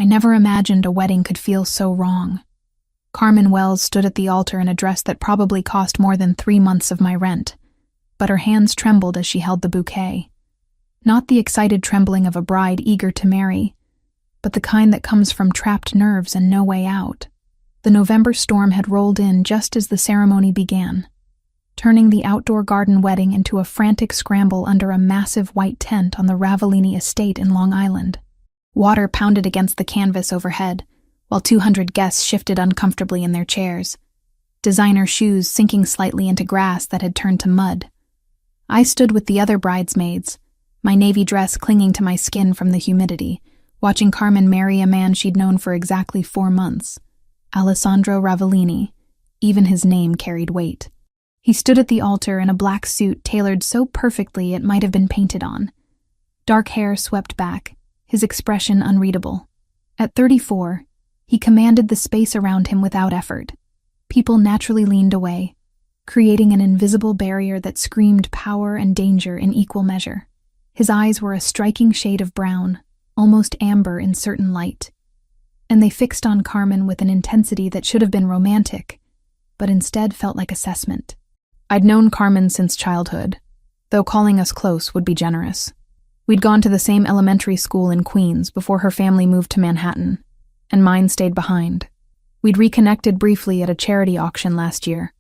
I never imagined a wedding could feel so wrong. Carmen Wells stood at the altar in a dress that probably cost more than 3 months of my rent, but her hands trembled as she held the bouquet. Not the excited trembling of a bride eager to marry, but the kind that comes from trapped nerves and no way out. The November storm had rolled in just as the ceremony began, turning the outdoor garden wedding into a frantic scramble under a massive white tent on the Ravellini estate in Long Island. Water pounded against the canvas overhead, while 200 guests shifted uncomfortably in their chairs, designer shoes sinking slightly into grass that had turned to mud. I stood with the other bridesmaids, my navy dress clinging to my skin from the humidity, watching Carmen marry a man she'd known for exactly 4 months. Alessandro Ravellini. Even his name carried weight. He stood at the altar in a black suit tailored so perfectly it might have been painted on. Dark hair swept back, his expression unreadable. At 34, he commanded the space around him without effort. People naturally leaned away, creating an invisible barrier that screamed power and danger in equal measure. His eyes were a striking shade of brown, almost amber in certain light, and they fixed on Carmen with an intensity that should have been romantic, but instead felt like assessment. I'd known Carmen since childhood, though calling us close would be generous. We'd gone to the same elementary school in Queens before her family moved to Manhattan, and mine stayed behind. We'd reconnected briefly at a charity auction last year,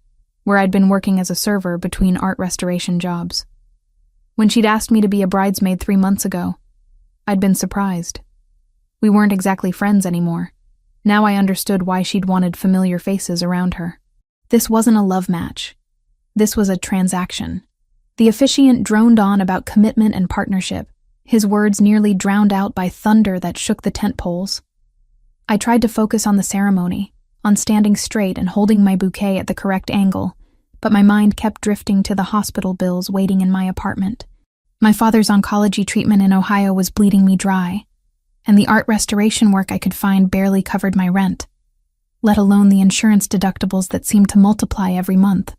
where I'd been working as a server between art restoration jobs. When she'd asked me to be a bridesmaid 3 months ago, I'd been surprised. We weren't exactly friends anymore. Now I understood why she'd wanted familiar faces around her. This wasn't a love match. This was a transaction. The officiant droned on about commitment and partnership, his words nearly drowned out by thunder that shook the tent poles. I tried to focus on the ceremony, on standing straight and holding my bouquet at the correct angle, but my mind kept drifting to the hospital bills waiting in my apartment. My father's oncology treatment in Ohio was bleeding me dry, and the art restoration work I could find barely covered my rent, let alone the insurance deductibles that seemed to multiply every month.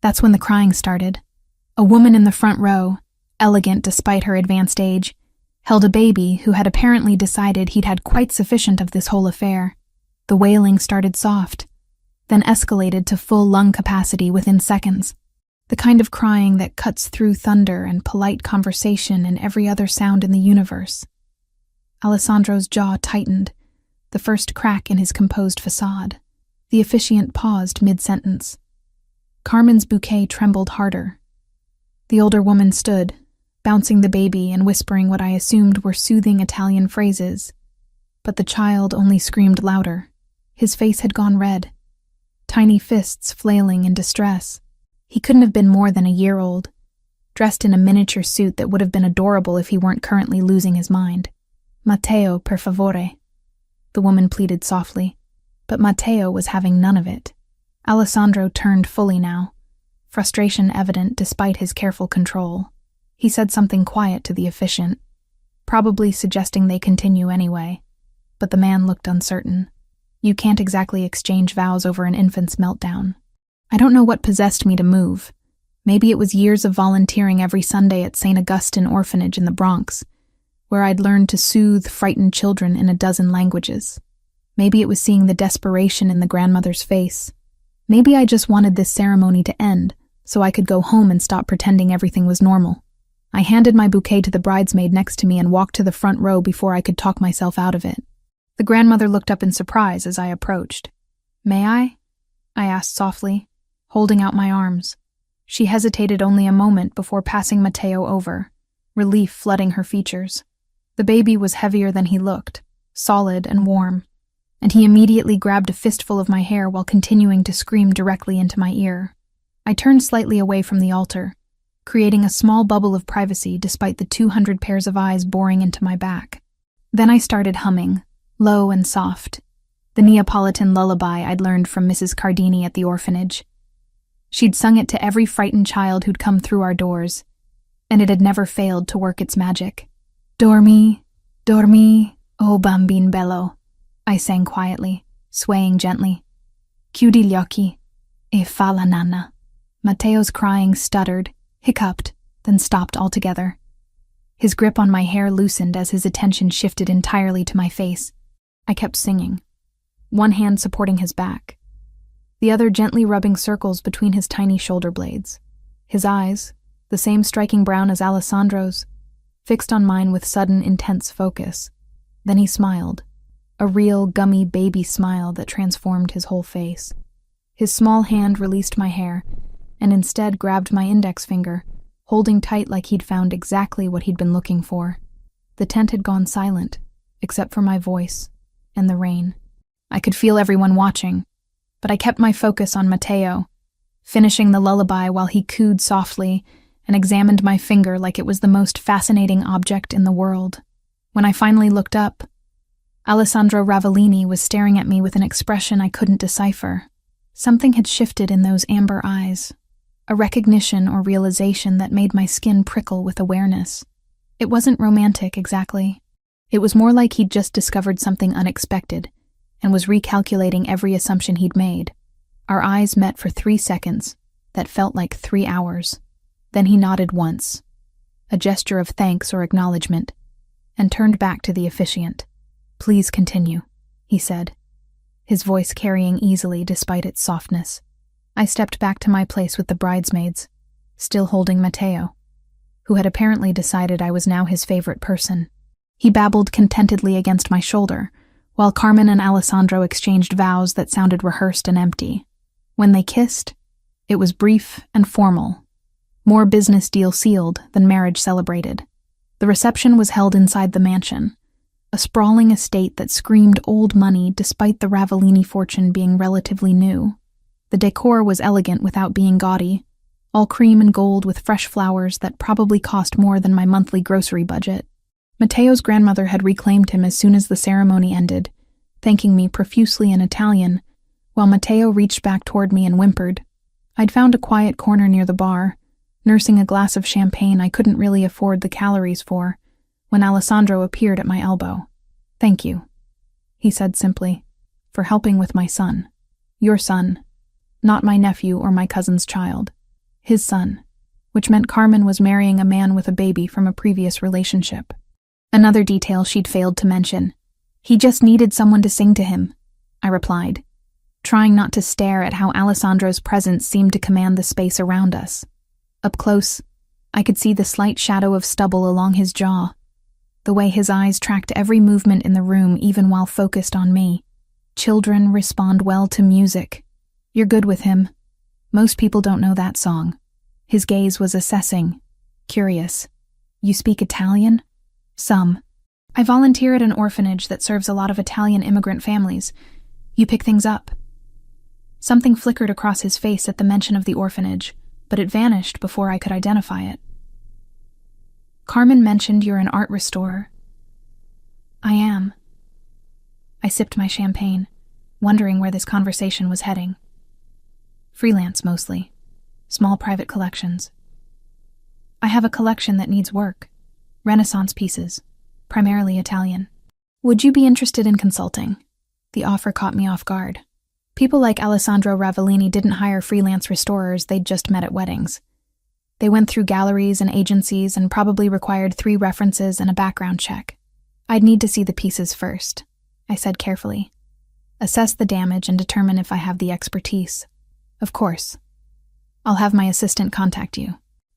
That's when the crying started. A woman in the front row, elegant despite her advanced age, held a baby who had apparently decided he'd had quite sufficient of this whole affair. The wailing started soft, then escalated to full lung capacity within seconds. The kind of crying that cuts through thunder and polite conversation and every other sound in the universe. Alessandro's jaw tightened, the first crack in his composed facade. The officiant paused mid-sentence. Carmen's bouquet trembled harder. The older woman stood, bouncing the baby and whispering what I assumed were soothing Italian phrases, but the child only screamed louder. His face had gone red, tiny fists flailing in distress. He couldn't have been more than a year old, dressed in a miniature suit that would have been adorable if he weren't currently losing his mind. "Matteo, per favore," the woman pleaded softly, but Matteo was having none of it. Alessandro turned fully now, frustration evident despite his careful control. He said something quiet to the officiant, probably suggesting they continue anyway, but the man looked uncertain. You can't exactly exchange vows over an infant's meltdown. I don't know what possessed me to move. Maybe it was years of volunteering every Sunday at St. Augustine Orphanage in the Bronx, where I'd learned to soothe frightened children in a dozen languages. Maybe it was seeing the desperation in the grandmother's face. Maybe I just wanted this ceremony to end, so I could go home and stop pretending everything was normal. I handed my bouquet to the bridesmaid next to me and walked to the front row before I could talk myself out of it. The grandmother looked up in surprise as I approached. "May I?" I asked softly, holding out my arms. She hesitated only a moment before passing Matteo over, relief flooding her features. The baby was heavier than he looked, solid and warm, and he immediately grabbed a fistful of my hair while continuing to scream directly into my ear. I turned slightly away from the altar, creating a small bubble of privacy despite the 200 pairs of eyes boring into my back. Then I started humming, low and soft, the Neapolitan lullaby I'd learned from Mrs. Cardini at the orphanage. She'd sung it to every frightened child who'd come through our doors, and it had never failed to work its magic. "Dormi, dormi, oh bambin bello," I sang quietly, swaying gently. "Chiudi gli occhi, e fa la nanna." Matteo's crying stuttered, hiccuped, then stopped altogether. His grip on my hair loosened as his attention shifted entirely to my face. I kept singing, one hand supporting his back, the other gently rubbing circles between his tiny shoulder blades. His eyes, the same striking brown as Alessandro's, fixed on mine with sudden, intense focus. Then he smiled, a real, gummy baby smile that transformed his whole face. His small hand released my hair, and instead grabbed my index finger, holding tight like he'd found exactly what he'd been looking for. The tent had gone silent, except for my voice and the rain. I could feel everyone watching, but I kept my focus on Matteo, finishing the lullaby while he cooed softly and examined my finger like it was the most fascinating object in the world. When I finally looked up, Alessandro Ravellini was staring at me with an expression I couldn't decipher. Something had shifted in those amber eyes, a recognition or realization that made my skin prickle with awareness. It wasn't romantic exactly. It was more like he'd just discovered something unexpected and was recalculating every assumption he'd made. Our eyes met for 3 seconds that felt like 3 hours. Then he nodded once, a gesture of thanks or acknowledgement, and turned back to the officiant. "Please continue," he said, his voice carrying easily despite its softness. I stepped back to my place with the bridesmaids, still holding Matteo, who had apparently decided I was now his favorite person. He babbled contentedly against my shoulder, while Carmen and Alessandro exchanged vows that sounded rehearsed and empty. When they kissed, it was brief and formal, more business deal sealed than marriage celebrated. The reception was held inside the mansion, a sprawling estate that screamed old money despite the Ravellini fortune being relatively new. The decor was elegant without being gaudy, all cream and gold with fresh flowers that probably cost more than my monthly grocery budget. Matteo's grandmother had reclaimed him as soon as the ceremony ended, thanking me profusely in Italian, while Matteo reached back toward me and whimpered. I'd found a quiet corner near the bar, nursing a glass of champagne I couldn't really afford the calories for, when Alessandro appeared at my elbow. "Thank you," he said simply, "for helping with my son. Your son, not my nephew or my cousin's child. His son," which meant Carmen was marrying a man with a baby from a previous relationship. Another detail she'd failed to mention. "He just needed someone to sing to him," I replied, trying not to stare at how Alessandro's presence seemed to command the space around us. Up close, I could see the slight shadow of stubble along his jaw, the way his eyes tracked every movement in the room even while focused on me. Children respond well to music. You're good with him. Most people don't know that song. His gaze was assessing, curious. You speak Italian? Some. I volunteer at an orphanage that serves a lot of Italian immigrant families. You pick things up. Something flickered across his face at the mention of the orphanage, but it vanished before I could identify it. Carmen mentioned you're an art restorer. I am. I sipped my champagne, wondering where this conversation was heading. Freelance mostly. Small private collections. I have a collection that needs work. Renaissance pieces, primarily Italian. Would you be interested in consulting? The offer caught me off guard. People like Alessandro Ravellini didn't hire freelance restorers they'd just met at weddings. They went through galleries and agencies and probably required 3 references and a background check. I'd need to see the pieces first, I said carefully. Assess the damage and determine if I have the expertise. Of course. I'll have my assistant contact you.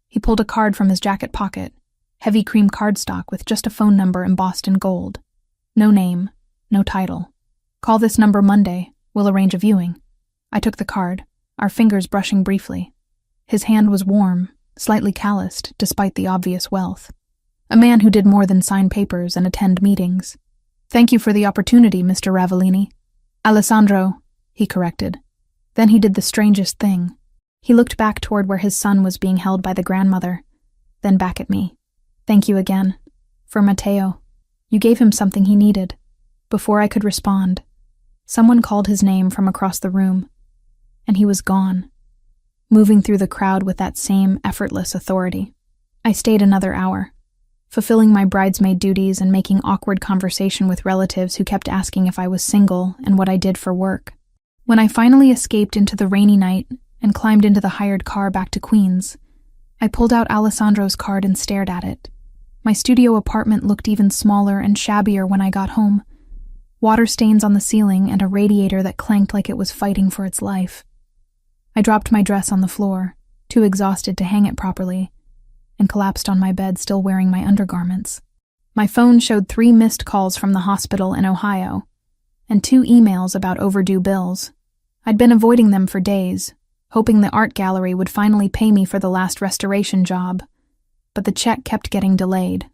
He pulled a card from his jacket pocket, heavy cream cardstock with just a phone number embossed in gold. No name, no title. Call this number Monday. We'll arrange a viewing. I took the card, our fingers brushing briefly. His hand was warm, slightly calloused, despite the obvious wealth. A man who did more than sign papers and attend meetings. Thank you for the opportunity, Mr. Ravellini. Alessandro, he corrected. Then he did the strangest thing. He looked back toward where his son was being held by the grandmother, then back at me. Thank you again. For Matteo. You gave him something he needed. Before I could respond, someone called his name from across the room, and he was gone, moving through the crowd with that same effortless authority. I stayed another hour, fulfilling my bridesmaid duties and making awkward conversation with relatives who kept asking if I was single and what I did for work. When I finally escaped into the rainy night and climbed into the hired car back to Queens, I pulled out Alessandro's card and stared at it. My studio apartment looked even smaller and shabbier when I got home, water stains on the ceiling and a radiator that clanked like it was fighting for its life. I dropped my dress on the floor, too exhausted to hang it properly, and collapsed on my bed still wearing my undergarments. My phone showed 3 missed calls from the hospital in Ohio, and 2 emails about overdue bills. I'd been avoiding them for days, hoping the art gallery would finally pay me for the last restoration job, but the check kept getting delayed.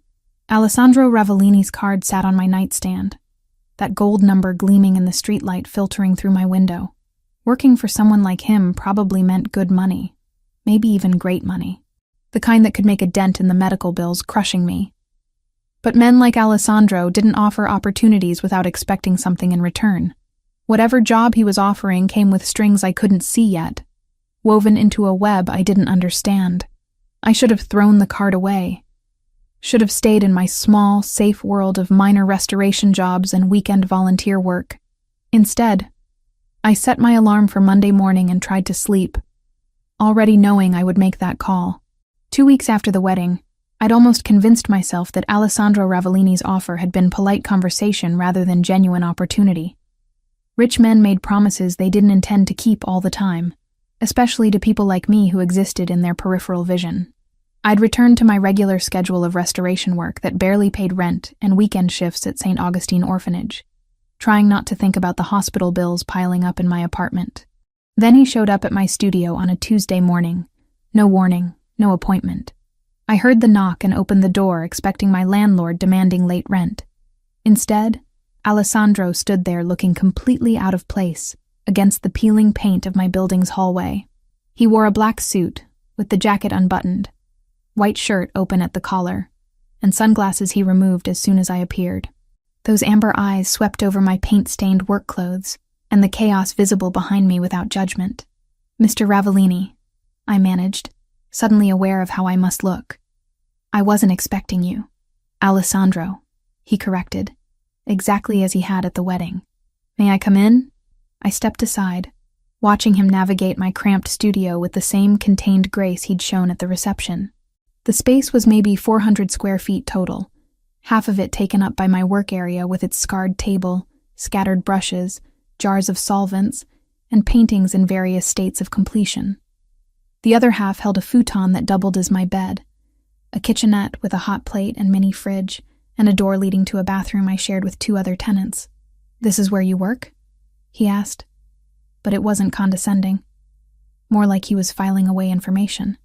Alessandro Ravellini's card sat on my nightstand, that gold number gleaming in the streetlight filtering through my window. Working for someone like him probably meant good money, maybe even great money, the kind that could make a dent in the medical bills crushing me. But men like Alessandro didn't offer opportunities without expecting something in return. Whatever job he was offering came with strings I couldn't see yet, woven into a web I didn't understand. I should have thrown the card away. Should have stayed in my small, safe world of minor restoration jobs and weekend volunteer work. Instead, I set my alarm for Monday morning and tried to sleep, already knowing I would make that call. 2 weeks after the wedding, I'd almost convinced myself that Alessandro Ravellini's offer had been polite conversation rather than genuine opportunity. Rich men made promises they didn't intend to keep all the time, especially to people like me who existed in their peripheral vision. I'd returned to my regular schedule of restoration work that barely paid rent and weekend shifts at St. Augustine Orphanage, trying not to think about the hospital bills piling up in my apartment. Then he showed up at my studio on a Tuesday morning. No warning, no appointment. I heard the knock and opened the door, expecting my landlord demanding late rent. Instead, Alessandro stood there looking completely out of place against the peeling paint of my building's hallway. He wore a black suit, with the jacket unbuttoned, white shirt open at the collar, and sunglasses he removed as soon as I appeared. Those amber eyes swept over my paint-stained work clothes and the chaos visible behind me without judgment. "Mr. Ravellini," I managed, suddenly aware of how I must look. "I wasn't expecting you." "Alessandro," he corrected, exactly as he had at the wedding. "May I come in?" I stepped aside, watching him navigate my cramped studio with the same contained grace he'd shown at the reception. The space was maybe 400 square feet total, half of it taken up by my work area with its scarred table, scattered brushes, jars of solvents, and paintings in various states of completion. The other half held a futon that doubled as my bed, a kitchenette with a hot plate and mini fridge, and a door leading to a bathroom I shared with 2 other tenants. "This is where you work?" he asked, but it wasn't condescending. More like he was filing away information.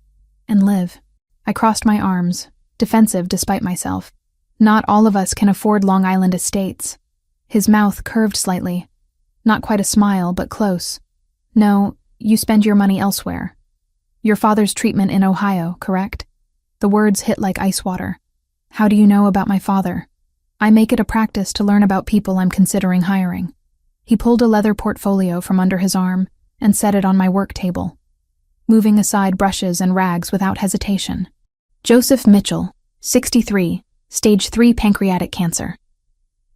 "And live." I crossed my arms, defensive despite myself. "Not all of us can afford Long Island estates." His mouth curved slightly. Not quite a smile, but close. "No, you spend your money elsewhere. Your father's treatment in Ohio, correct?" The words hit like ice water. "How do you know about my father?" "I make it a practice to learn about people I'm considering hiring." He pulled a leather portfolio from under his arm and set it on my work table, moving aside brushes and rags without hesitation. "Joseph Mitchell, 63, stage 3 pancreatic cancer.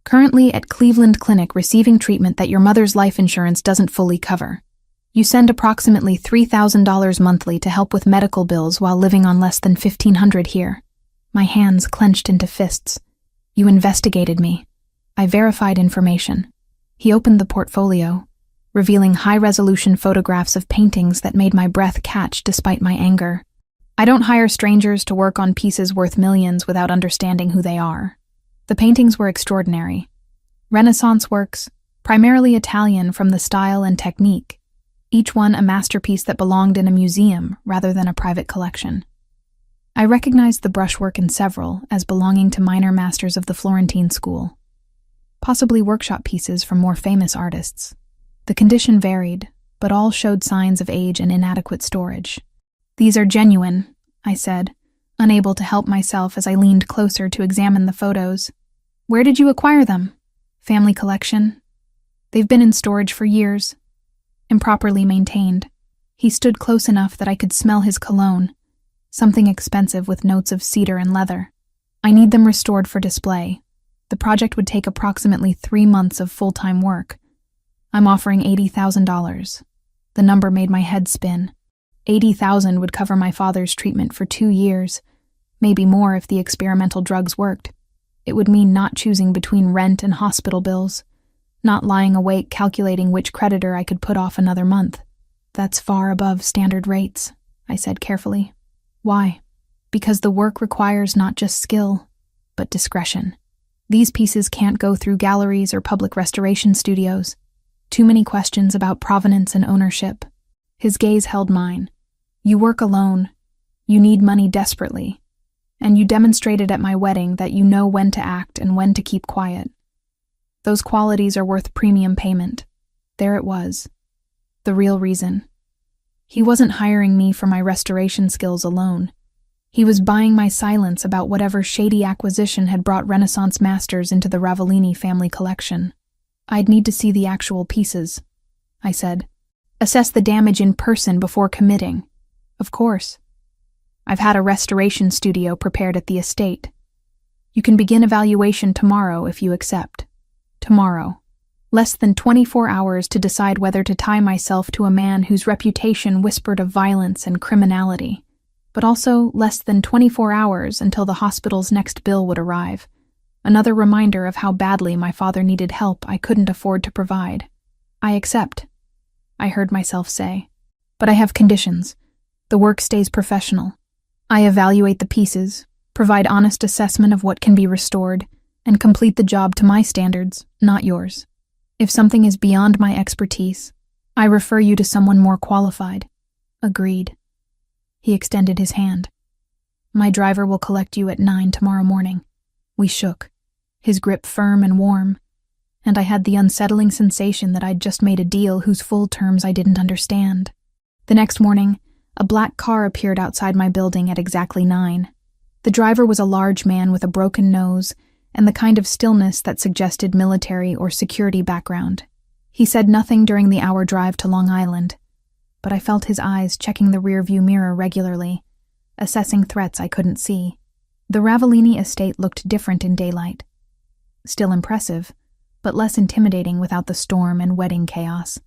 Currently at Cleveland Clinic receiving treatment that your mother's life insurance doesn't fully cover. You send approximately $3,000 monthly to help with medical bills while living on less than $1,500 here." My hands clenched into fists. "You investigated me." I verified information. He opened the portfolio, revealing high-resolution photographs of paintings that made my breath catch despite my anger. "I don't hire strangers to work on pieces worth millions without understanding who they are." The paintings were extraordinary. Renaissance works, primarily Italian from the style and technique, each one a masterpiece that belonged in a museum rather than a private collection. I recognized the brushwork in several as belonging to minor masters of the Florentine school, possibly workshop pieces from more famous artists. The condition varied, but all showed signs of age and inadequate storage. "These are genuine," I said, unable to help myself as I leaned closer to examine the photos. "Where did you acquire them?" "Family collection. They've been in storage for years. Improperly maintained." He stood close enough that I could smell his cologne, something expensive with notes of cedar and leather. "I need them restored for display. The project would take approximately 3 months of full-time work. I'm offering $80,000. The number made my head spin. $80,000 would cover my father's treatment for 2 years, maybe more if the experimental drugs worked. It would mean not choosing between rent and hospital bills, not lying awake calculating which creditor I could put off another month. That's far above standard rates, I said carefully. Why? Because the work requires not just skill, but discretion. These pieces can't go through galleries or public restoration studios. Too many questions about provenance and ownership. His gaze held mine. You work alone. You need money desperately. And you demonstrated at my wedding that you know when to act and when to keep quiet. Those qualities are worth premium payment. There it was. The real reason. He wasn't hiring me for my restoration skills alone. He was buying my silence about whatever shady acquisition had brought Renaissance masters into the Ravellini family collection. I'd need to see the actual pieces, I said. Assess the damage in person before committing. Of course. I've had a restoration studio prepared at the estate. You can begin evaluation tomorrow if you accept. Tomorrow. Less than 24 hours to decide whether to tie myself to a man whose reputation whispered of violence and criminality, but also less than 24 hours until the hospital's next bill would arrive. Another reminder of how badly my father needed help I couldn't afford to provide. I accept, I heard myself say. But I have conditions. The work stays professional. I evaluate the pieces, provide honest assessment of what can be restored, and complete the job to my standards, not yours. If something is beyond my expertise, I refer you to someone more qualified. Agreed. He extended his hand. My driver will collect you at 9 tomorrow morning. We shook, his grip firm and warm, and I had the unsettling sensation that I'd just made a deal whose full terms I didn't understand. The next morning, a black car appeared outside my building at exactly 9. The driver was a large man with a broken nose and the kind of stillness that suggested military or security background. He said nothing during the hour drive to Long Island, but I felt his eyes checking the rearview mirror regularly, assessing threats I couldn't see. The Ravellini estate looked different in daylight. Still impressive, but less intimidating without the storm and wedding chaos.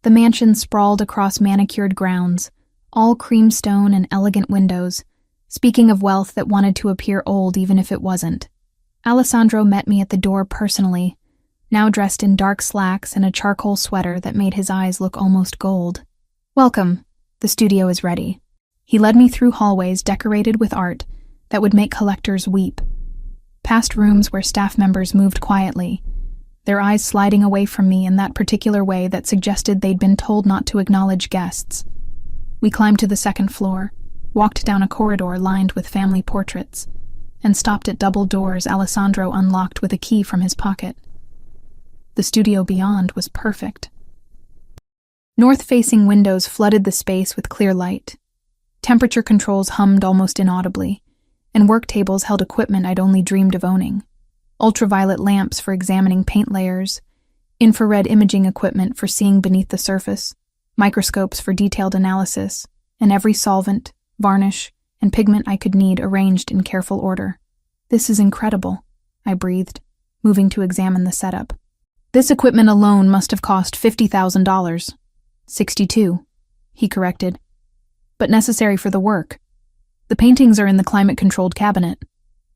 The mansion sprawled across manicured grounds, all creamstone and elegant windows, speaking of wealth that wanted to appear old even if it wasn't. Alessandro met me at the door personally, now dressed in dark slacks and a charcoal sweater that made his eyes look almost gold. Welcome, the studio is ready. He led me through hallways decorated with art that would make collectors weep, past rooms where staff members moved quietly, their eyes sliding away from me in that particular way that suggested they'd been told not to acknowledge guests. We climbed to the second floor, walked down a corridor lined with family portraits, and stopped at double doors Alessandro unlocked with a key from his pocket. The studio beyond was perfect. North-facing windows flooded the space with clear light. Temperature controls hummed almost inaudibly, and work tables held equipment I'd only dreamed of owning. Ultraviolet lamps for examining paint layers, infrared imaging equipment for seeing beneath the surface, microscopes for detailed analysis, and every solvent, varnish, and pigment I could need arranged in careful order. This is incredible, I breathed, moving to examine the setup. This equipment alone must have cost $50,000. 62, he corrected. But necessary for the work. The paintings are in the climate-controlled cabinet.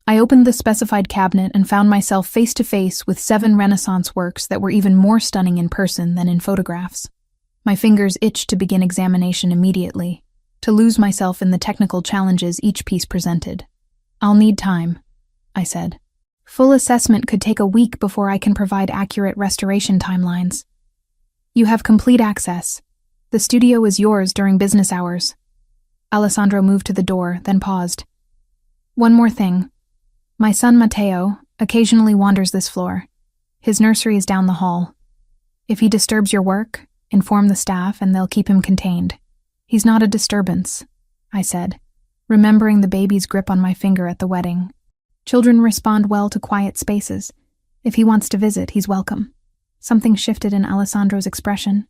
I opened the specified cabinet and found myself face to face with 7 Renaissance works that were even more stunning in person than in photographs. My fingers itched to begin examination immediately, to lose myself in the technical challenges each piece presented. I'll need time, I said. Full assessment could take a week before I can provide accurate restoration timelines. You have complete access. The studio is yours during business hours. Alessandro moved to the door, then paused. One more thing. My son Matteo occasionally wanders this floor. His nursery is down the hall. If he disturbs your work, inform the staff and they'll keep him contained. He's not a disturbance, I said, remembering the baby's grip on my finger at the wedding. Children respond well to quiet spaces. If he wants to visit, he's welcome. Something shifted in Alessandro's expression,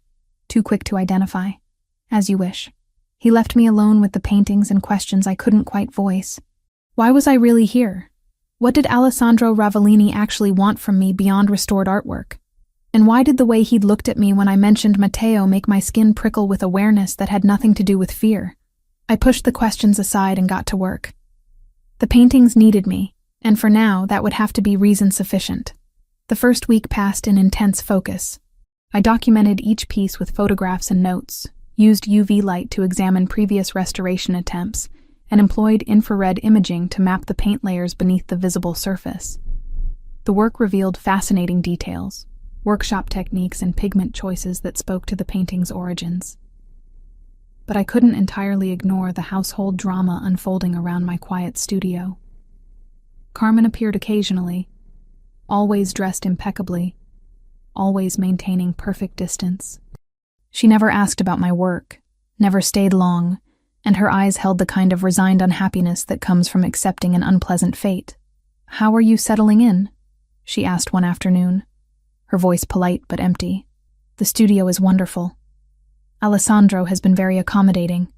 too quick to identify. As you wish. He left me alone with the paintings and questions I couldn't quite voice. Why was I really here? What did Alessandro Ravellini actually want from me beyond restored artwork? And why did the way he'd looked at me when I mentioned Matteo make my skin prickle with awareness that had nothing to do with fear? I pushed the questions aside and got to work. The paintings needed me, and for now that would have to be reason sufficient. The first week passed in intense focus. I documented each piece with photographs and notes, used UV light to examine previous restoration attempts, and employed infrared imaging to map the paint layers beneath the visible surface. The work revealed fascinating details, workshop techniques and pigment choices that spoke to the painting's origins. But I couldn't entirely ignore the household drama unfolding around my quiet studio. Carmen appeared occasionally, always dressed impeccably, always maintaining perfect distance. She never asked about my work, never stayed long, and her eyes held the kind of resigned unhappiness that comes from accepting an unpleasant fate. "How are you settling in?" she asked one afternoon, her voice polite but empty. "The studio is wonderful. Alessandro has been very accommodating."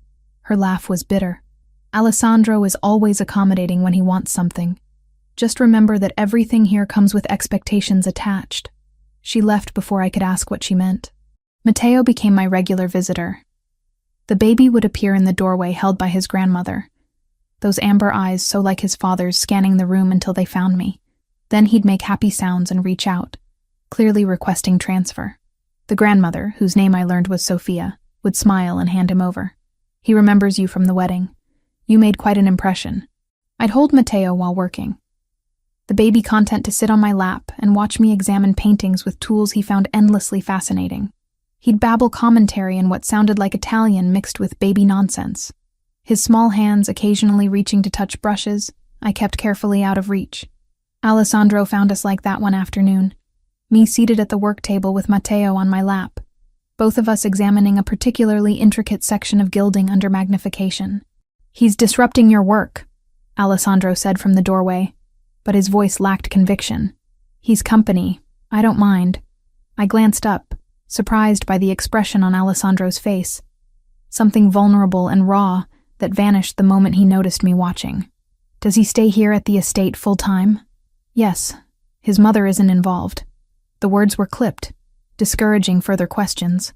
Her laugh was bitter. "Alessandro is always accommodating when he wants something. Just remember that everything here comes with expectations attached." She left before I could ask what she meant. Matteo became my regular visitor. The baby would appear in the doorway held by his grandmother, those amber eyes so like his father's scanning the room until they found me. Then he'd make happy sounds and reach out, clearly requesting transfer. The grandmother, whose name I learned was Sophia, would smile and hand him over. "He remembers you from the wedding. You made quite an impression." I'd hold Matteo while working, the baby content to sit on my lap and watch me examine paintings with tools he found endlessly fascinating. He'd babble commentary in what sounded like Italian mixed with baby nonsense. His small hands occasionally reaching to touch brushes I kept carefully out of reach. Alessandro found us like that one afternoon, me seated at the work table with Matteo on my lap, both of us examining a particularly intricate section of gilding under magnification. "He's disrupting your work," Alessandro said from the doorway, but his voice lacked conviction. "He's company. I don't mind." I glanced up, surprised by the expression on Alessandro's face, something vulnerable and raw that vanished the moment he noticed me watching. "Does he stay here at the estate full-time?" "Yes. His mother isn't involved." The words were clipped, discouraging further questions,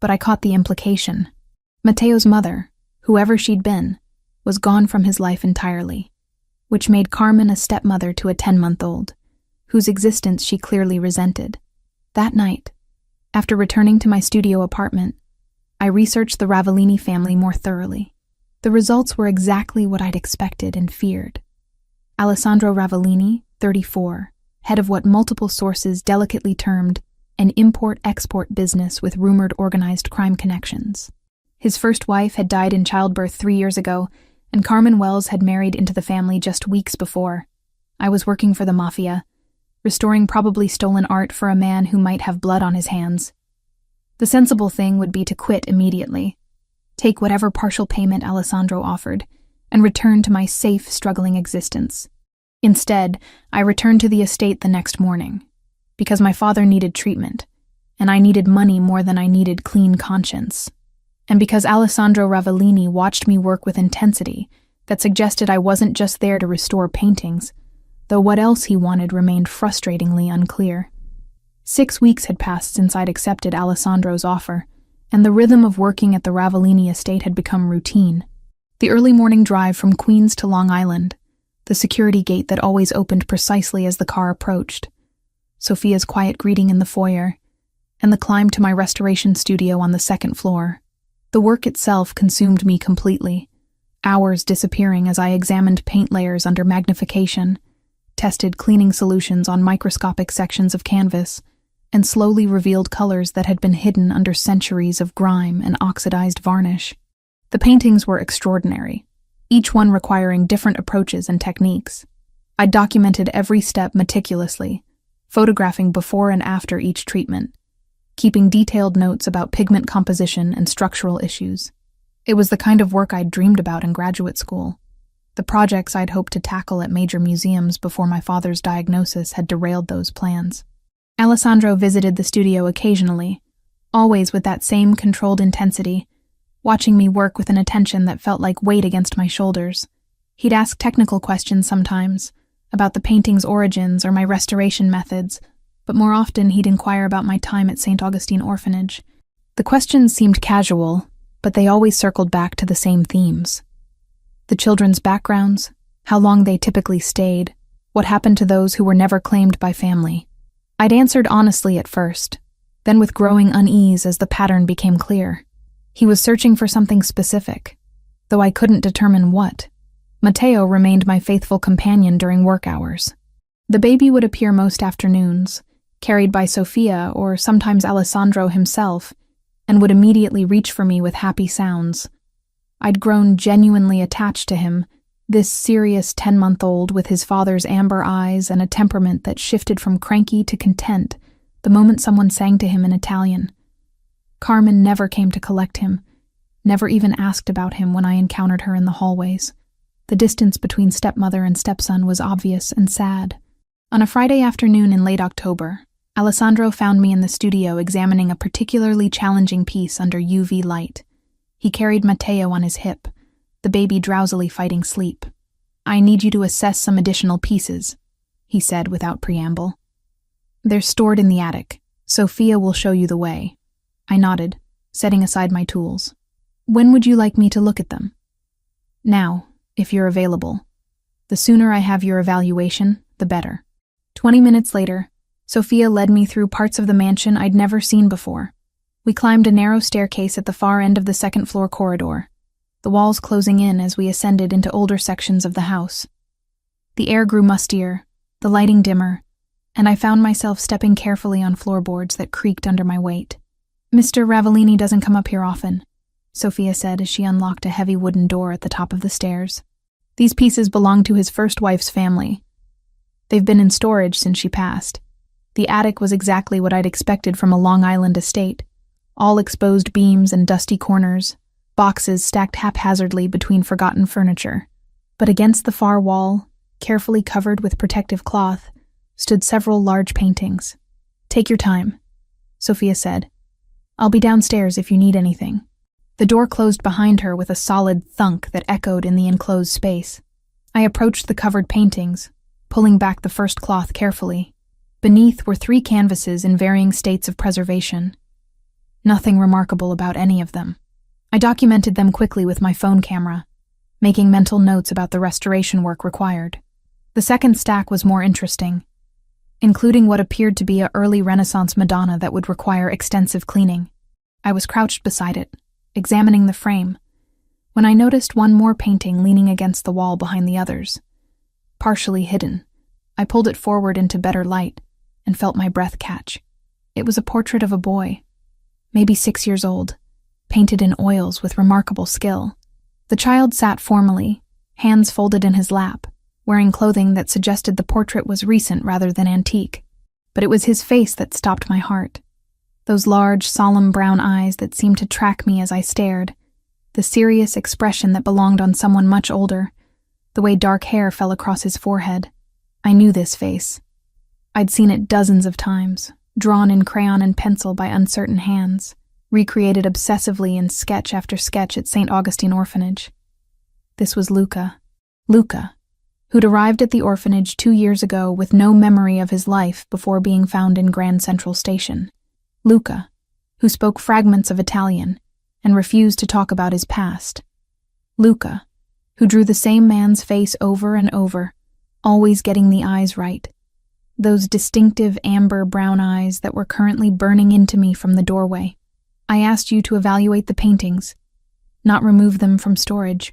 but I caught the implication. Matteo's mother, whoever she'd been, was gone from his life entirely, which made Carmen a stepmother to a 10-month-old, whose existence she clearly resented. That night, after returning to my studio apartment, I researched the Ravellini family more thoroughly. The results were exactly what I'd expected and feared. Alessandro Ravellini, 34, head of what multiple sources delicately termed an import-export business with rumored organized crime connections. His first wife had died in childbirth 3 years ago, and Carmen Wells had married into the family just weeks before. I was working for the Mafia, restoring probably stolen art for a man who might have blood on his hands. The sensible thing would be to quit immediately, take whatever partial payment Alessandro offered, and return to my safe, struggling existence. Instead, I returned to the estate the next morning, because my father needed treatment, and I needed money more than I needed clean conscience. And because Alessandro Ravellini watched me work with intensity that suggested I wasn't just there to restore paintings, though what else he wanted remained frustratingly unclear. 6 weeks had passed since I'd accepted Alessandro's offer, and the rhythm of working at the Ravellini estate had become routine. The early morning drive from Queens to Long Island, the security gate that always opened precisely as the car approached, Sophia's quiet greeting in the foyer, and the climb to my restoration studio on the second floor. The work itself consumed me completely, hours disappearing as I examined paint layers under magnification, tested cleaning solutions on microscopic sections of canvas, and slowly revealed colors that had been hidden under centuries of grime and oxidized varnish. The paintings were extraordinary, each one requiring different approaches and techniques. I documented every step meticulously, photographing before and after each treatment, keeping detailed notes about pigment composition and structural issues. It was the kind of work I'd dreamed about in graduate school, the projects I'd hoped to tackle at major museums before my father's diagnosis had derailed those plans. Alessandro visited the studio occasionally, always with that same controlled intensity, watching me work with an attention that felt like weight against my shoulders. He'd ask technical questions sometimes, about the painting's origins or my restoration methods, but more often he'd inquire about my time at St. Augustine Orphanage. The questions seemed casual, but they always circled back to the same themes. The children's backgrounds, how long they typically stayed, what happened to those who were never claimed by family. I'd answered honestly at first, then with growing unease as the pattern became clear. He was searching for something specific, though I couldn't determine what. Matteo remained my faithful companion during work hours. The baby would appear most afternoons, carried by Sofia or sometimes Alessandro himself, and would immediately reach for me with happy sounds. I'd grown genuinely attached to him, this serious 10-month-old with his father's amber eyes and a temperament that shifted from cranky to content the moment someone sang to him in Italian. Carmen never came to collect him, never even asked about him when I encountered her in the hallways. The distance between stepmother and stepson was obvious and sad. On a Friday afternoon in late October, Alessandro found me in the studio examining a particularly challenging piece under UV light. He carried Matteo on his hip, the baby drowsily fighting sleep. "I need you to assess some additional pieces," he said without preamble. "They're stored in the attic. Sofia will show you the way." I nodded, setting aside my tools. "When would you like me to look at them?" "Now, if you're available. The sooner I have your evaluation, the better." 20 minutes later, Sofia led me through parts of the mansion I'd never seen before. We climbed a narrow staircase at the far end of the second-floor corridor, the walls closing in as we ascended into older sections of the house. The air grew mustier, the lighting dimmer, and I found myself stepping carefully on floorboards that creaked under my weight. "Mr. Ravellini doesn't come up here often," Sofia said as she unlocked a heavy wooden door at the top of the stairs. "These pieces belong to his first wife's family. They've been in storage since she passed." The attic was exactly what I'd expected from a Long Island estate. All exposed beams and dusty corners, boxes stacked haphazardly between forgotten furniture. But against the far wall, carefully covered with protective cloth, stood several large paintings. "Take your time," Sofia said. "I'll be downstairs if you need anything." The door closed behind her with a solid thunk that echoed in the enclosed space. I approached the covered paintings, pulling back the first cloth carefully. Beneath were 3 canvases in varying states of preservation. Nothing remarkable about any of them. I documented them quickly with my phone camera, making mental notes about the restoration work required. The second stack was more interesting, including what appeared to be an early Renaissance Madonna that would require extensive cleaning. I was crouched beside it, examining the frame, when I noticed one more painting leaning against the wall behind the others. Partially hidden, I pulled it forward into better light and felt my breath catch. It was a portrait of a boy, maybe 6 years old, painted in oils with remarkable skill. The child sat formally, hands folded in his lap, wearing clothing that suggested the portrait was recent rather than antique. But it was his face that stopped my heart. Those large, solemn brown eyes that seemed to track me as I stared, the serious expression that belonged on someone much older, the way dark hair fell across his forehead. I knew this face. I'd seen it dozens of times, drawn in crayon and pencil by uncertain hands, recreated obsessively in sketch after sketch at St. Augustine Orphanage. This was Luca, who'd arrived at the orphanage 2 years ago with no memory of his life before being found in Grand Central Station. Luca, who spoke fragments of Italian and refused to talk about his past. Luca, who drew the same man's face over and over, always getting the eyes right. Those distinctive amber-brown eyes that were currently burning into me from the doorway. "I asked you to evaluate the paintings, not remove them from storage."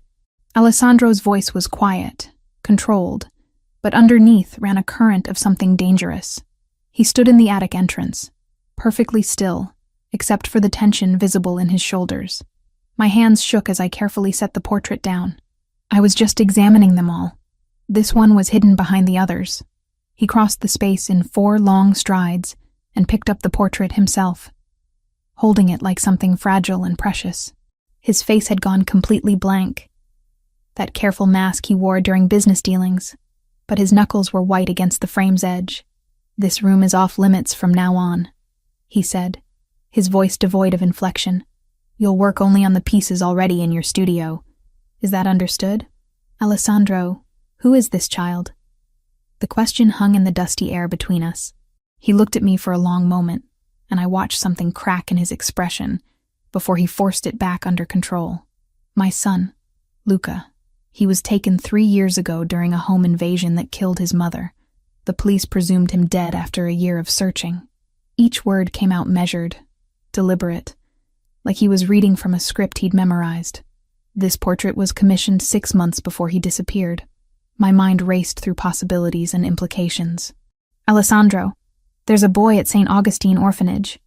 Alessandro's voice was quiet, controlled, but underneath ran a current of something dangerous. He stood in the attic entrance, perfectly still, except for the tension visible in his shoulders. My hands shook as I carefully set the portrait down. I was just examining them all. This one was hidden behind the others. He crossed the space in 4 long strides and picked up the portrait himself, holding it like something fragile and precious. His face had gone completely blank, that careful mask he wore during business dealings, but his knuckles were white against the frame's edge. "This room is off limits from now on," he said, his voice devoid of inflection. "You'll work only on the pieces already in your studio. Is that understood?" "Alessandro, who is this child?" The question hung in the dusty air between us. He looked at me for a long moment, and I watched something crack in his expression before he forced it back under control. "My son, Luca. He was taken 3 years ago during a home invasion that killed his mother. The police presumed him dead after a year of searching. Each word came out measured, deliberate, like he was reading from a script he'd memorized. This portrait was commissioned 6 months before he disappeared. My mind raced through possibilities and implications. Alessandro, there's a boy at St. Augustine Orphanage.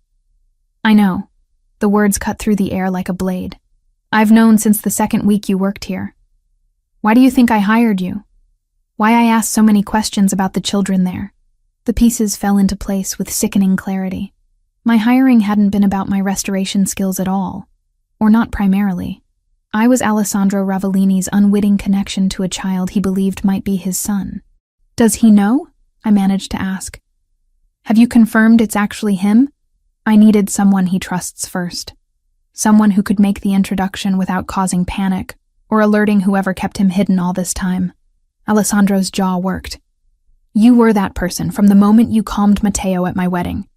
I know. The words cut through the air like a blade. I've known since the second week you worked here. Why do you think I hired you? Why I asked so many questions about the children there? The pieces fell into place with sickening clarity. My hiring hadn't been about my restoration skills at all, or not primarily. I was Alessandro Ravellini's unwitting connection to a child he believed might be his son. Does he know? I managed to ask. Have you confirmed it's actually him? I needed someone he trusts first. Someone who could make the introduction without causing panic, or alerting whoever kept him hidden all this time. Alessandro's jaw worked. You were that person from the moment you calmed Matteo at my wedding.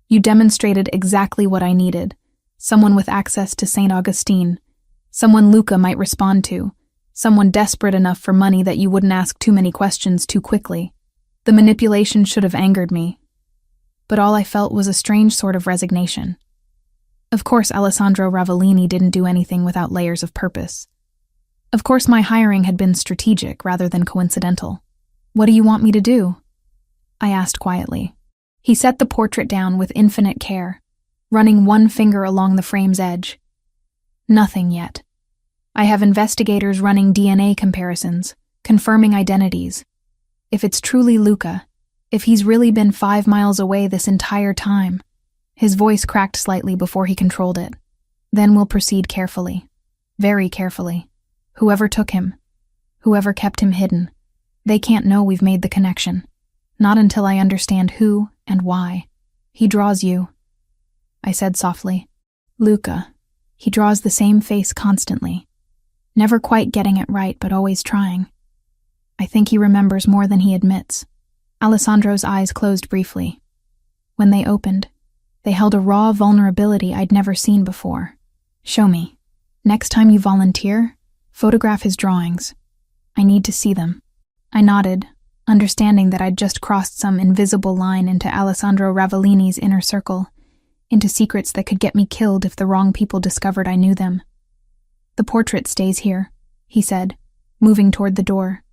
You demonstrated exactly what I needed. Someone with access to St. Augustine. Someone Luca might respond to. Someone desperate enough for money that you wouldn't ask too many questions too quickly. The manipulation should have angered me. But all I felt was a strange sort of resignation. Of course, Alessandro Ravellini didn't do anything without layers of purpose. Of course, my hiring had been strategic rather than coincidental. What do you want me to do? I asked quietly. He set the portrait down with infinite care, running one finger along the frame's edge. Nothing yet. I have investigators running DNA comparisons, confirming identities. If it's truly Luca, if he's really been 5 miles away this entire time. His voice cracked slightly before he controlled it. Then we'll proceed carefully. Very carefully. Whoever took him, whoever kept him hidden, they can't know we've made the connection. Not until I understand who and why. He draws you, I said softly. Luca. He draws the same face constantly. Never quite getting it right, but always trying. I think he remembers more than he admits. Alessandro's eyes closed briefly. When they opened, they held a raw vulnerability I'd never seen before. Show me. Next time you volunteer, photograph his drawings. I need to see them. I nodded, understanding that I'd just crossed some invisible line into Alessandro Ravellini's inner circle, into secrets that could get me killed if the wrong people discovered I knew them. The portrait stays here, he said, moving toward the door.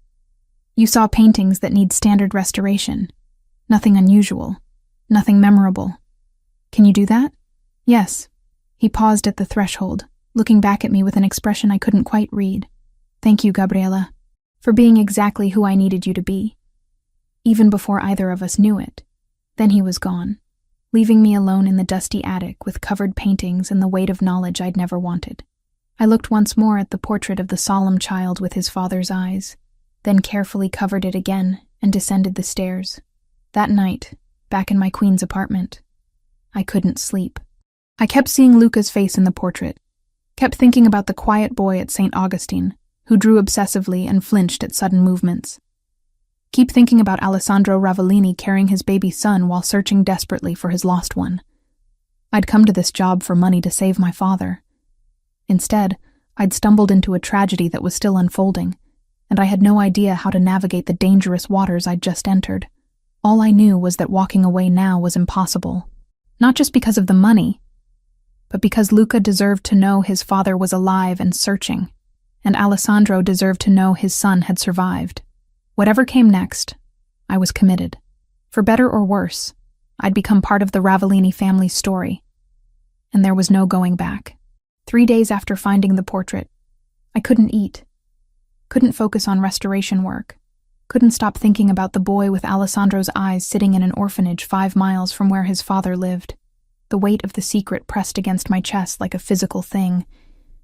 You saw paintings that need standard restoration. Nothing unusual. Nothing memorable. Can you do that? Yes. He paused at the threshold, looking back at me with an expression I couldn't quite read. Thank you, Gabriella, for being exactly who I needed you to be. Even before either of us knew it. Then he was gone, leaving me alone in the dusty attic with covered paintings and the weight of knowledge I'd never wanted. I looked once more at the portrait of the solemn child with his father's eyes, then carefully covered it again and descended the stairs. That night, back in my queen's apartment, I couldn't sleep. I kept seeing Luca's face in the portrait, kept thinking about the quiet boy at St. Augustine, who drew obsessively and flinched at sudden movements. Keep thinking about Alessandro Ravellini carrying his baby son while searching desperately for his lost one. I'd come to this job for money to save my father. Instead, I'd stumbled into a tragedy that was still unfolding, and I had no idea how to navigate the dangerous waters I'd just entered. All I knew was that walking away now was impossible. Not just because of the money, but because Luca deserved to know his father was alive and searching, and Alessandro deserved to know his son had survived. Whatever came next, I was committed. For better or worse, I'd become part of the Ravellini family's story, and there was no going back. 3 days after finding the portrait, I couldn't eat, couldn't focus on restoration work, couldn't stop thinking about the boy with Alessandro's eyes sitting in an orphanage 5 miles from where his father lived. The weight of the secret pressed against my chest like a physical thing,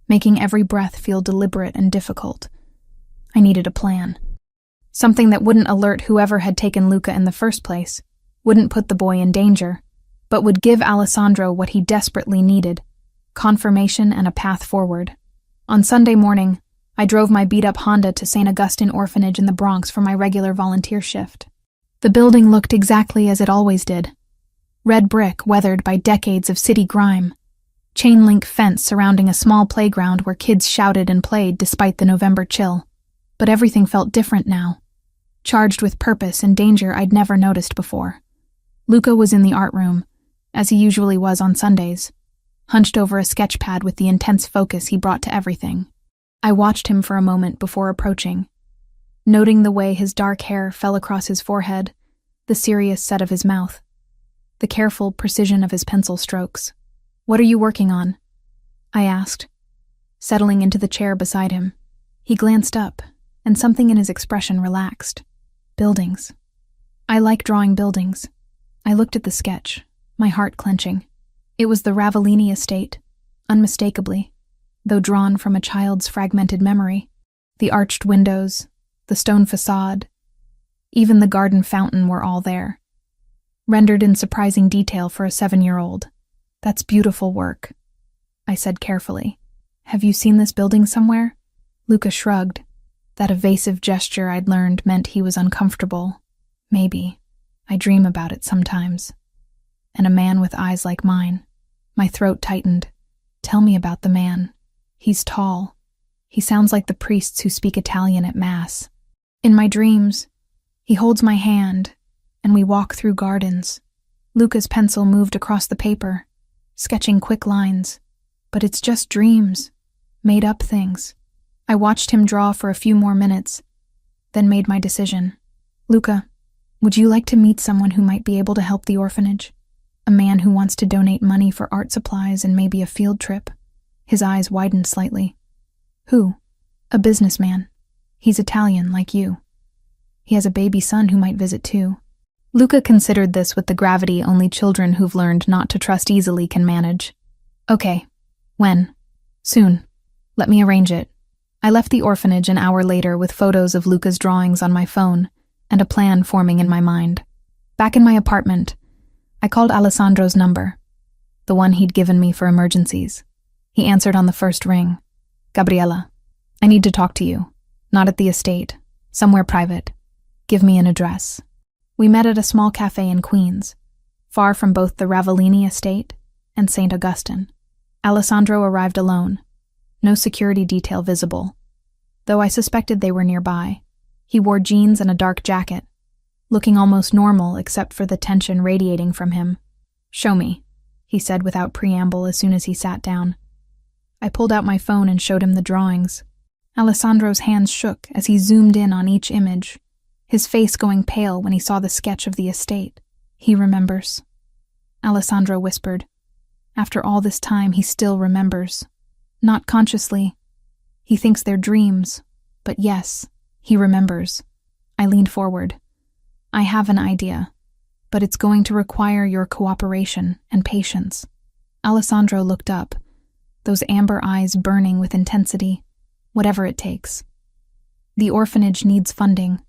making every breath feel deliberate and difficult. I needed a plan. Something that wouldn't alert whoever had taken Luca in the first place, wouldn't put the boy in danger, but would give Alessandro what he desperately needed, confirmation and a path forward. On Sunday morning, I drove my beat-up Honda to St. Augustine Orphanage in the Bronx for my regular volunteer shift. The building looked exactly as it always did. Red brick weathered by decades of city grime. Chain-link fence surrounding a small playground where kids shouted and played despite the November chill. But everything felt different now. charged with purpose and danger I'd never noticed before. Luca was in the art room, as he usually was on Sundays, hunched over a sketch pad with the intense focus he brought to everything. I watched him for a moment before approaching, noting the way his dark hair fell across his forehead, the serious set of his mouth, the careful precision of his pencil strokes. "What are you working on?" I asked, settling into the chair beside him. He glanced up, and something in his expression relaxed. "Buildings. I like drawing buildings." I looked at the sketch, my heart clenching. It was the Ravellini estate, unmistakably, though drawn from a child's fragmented memory. The arched windows, the stone facade, even the garden fountain were all there, rendered in surprising detail for a 7-year-old. "That's beautiful work," I said carefully. "Have you seen this building somewhere?" Luca shrugged. That evasive gesture I'd learned meant he was uncomfortable. "Maybe. I dream about it sometimes." "And a man with eyes like mine." My throat tightened. "Tell me about the man." "He's tall. He sounds like the priests who speak Italian at Mass. In my dreams, he holds my hand, and we walk through gardens." Luca's pencil moved across the paper, sketching quick lines. "But it's just dreams, made-up things." I watched him draw for a few more minutes, then made my decision. "Luca, would you like to meet someone who might be able to help the orphanage? A man who wants to donate money for art supplies and maybe a field trip?" His eyes widened slightly. "Who?" "A businessman. He's Italian, like you. He has a baby son who might visit too." Luca considered this with the gravity only children who've learned not to trust easily can manage. "Okay. When?" "Soon. Let me arrange it." I left the orphanage an hour later with photos of Luca's drawings on my phone and a plan forming in my mind. Back in my apartment, I called Alessandro's number, the one he'd given me for emergencies. He answered on the first ring. "Gabriella, I need to talk to you. Not at the estate. Somewhere private. Give me an address." We met at a small cafe in Queens, far from both the Ravellini estate and St. Augustine. Alessandro arrived alone. No security detail visible, though I suspected they were nearby. He wore jeans and a dark jacket, looking almost normal except for the tension radiating from him. "Show me," he said without preamble as soon as he sat down. I pulled out my phone and showed him the drawings. Alessandro's hands shook as he zoomed in on each image, his face going pale when he saw the sketch of the estate. "He remembers," Alessandro whispered. "After all this time, he still remembers. Not consciously. He thinks they're dreams, but yes, he remembers." I leaned forward. "I have an idea, but it's going to require your cooperation and patience." Alessandro looked up, those amber eyes burning with intensity. "Whatever it takes. The orphanage needs funding.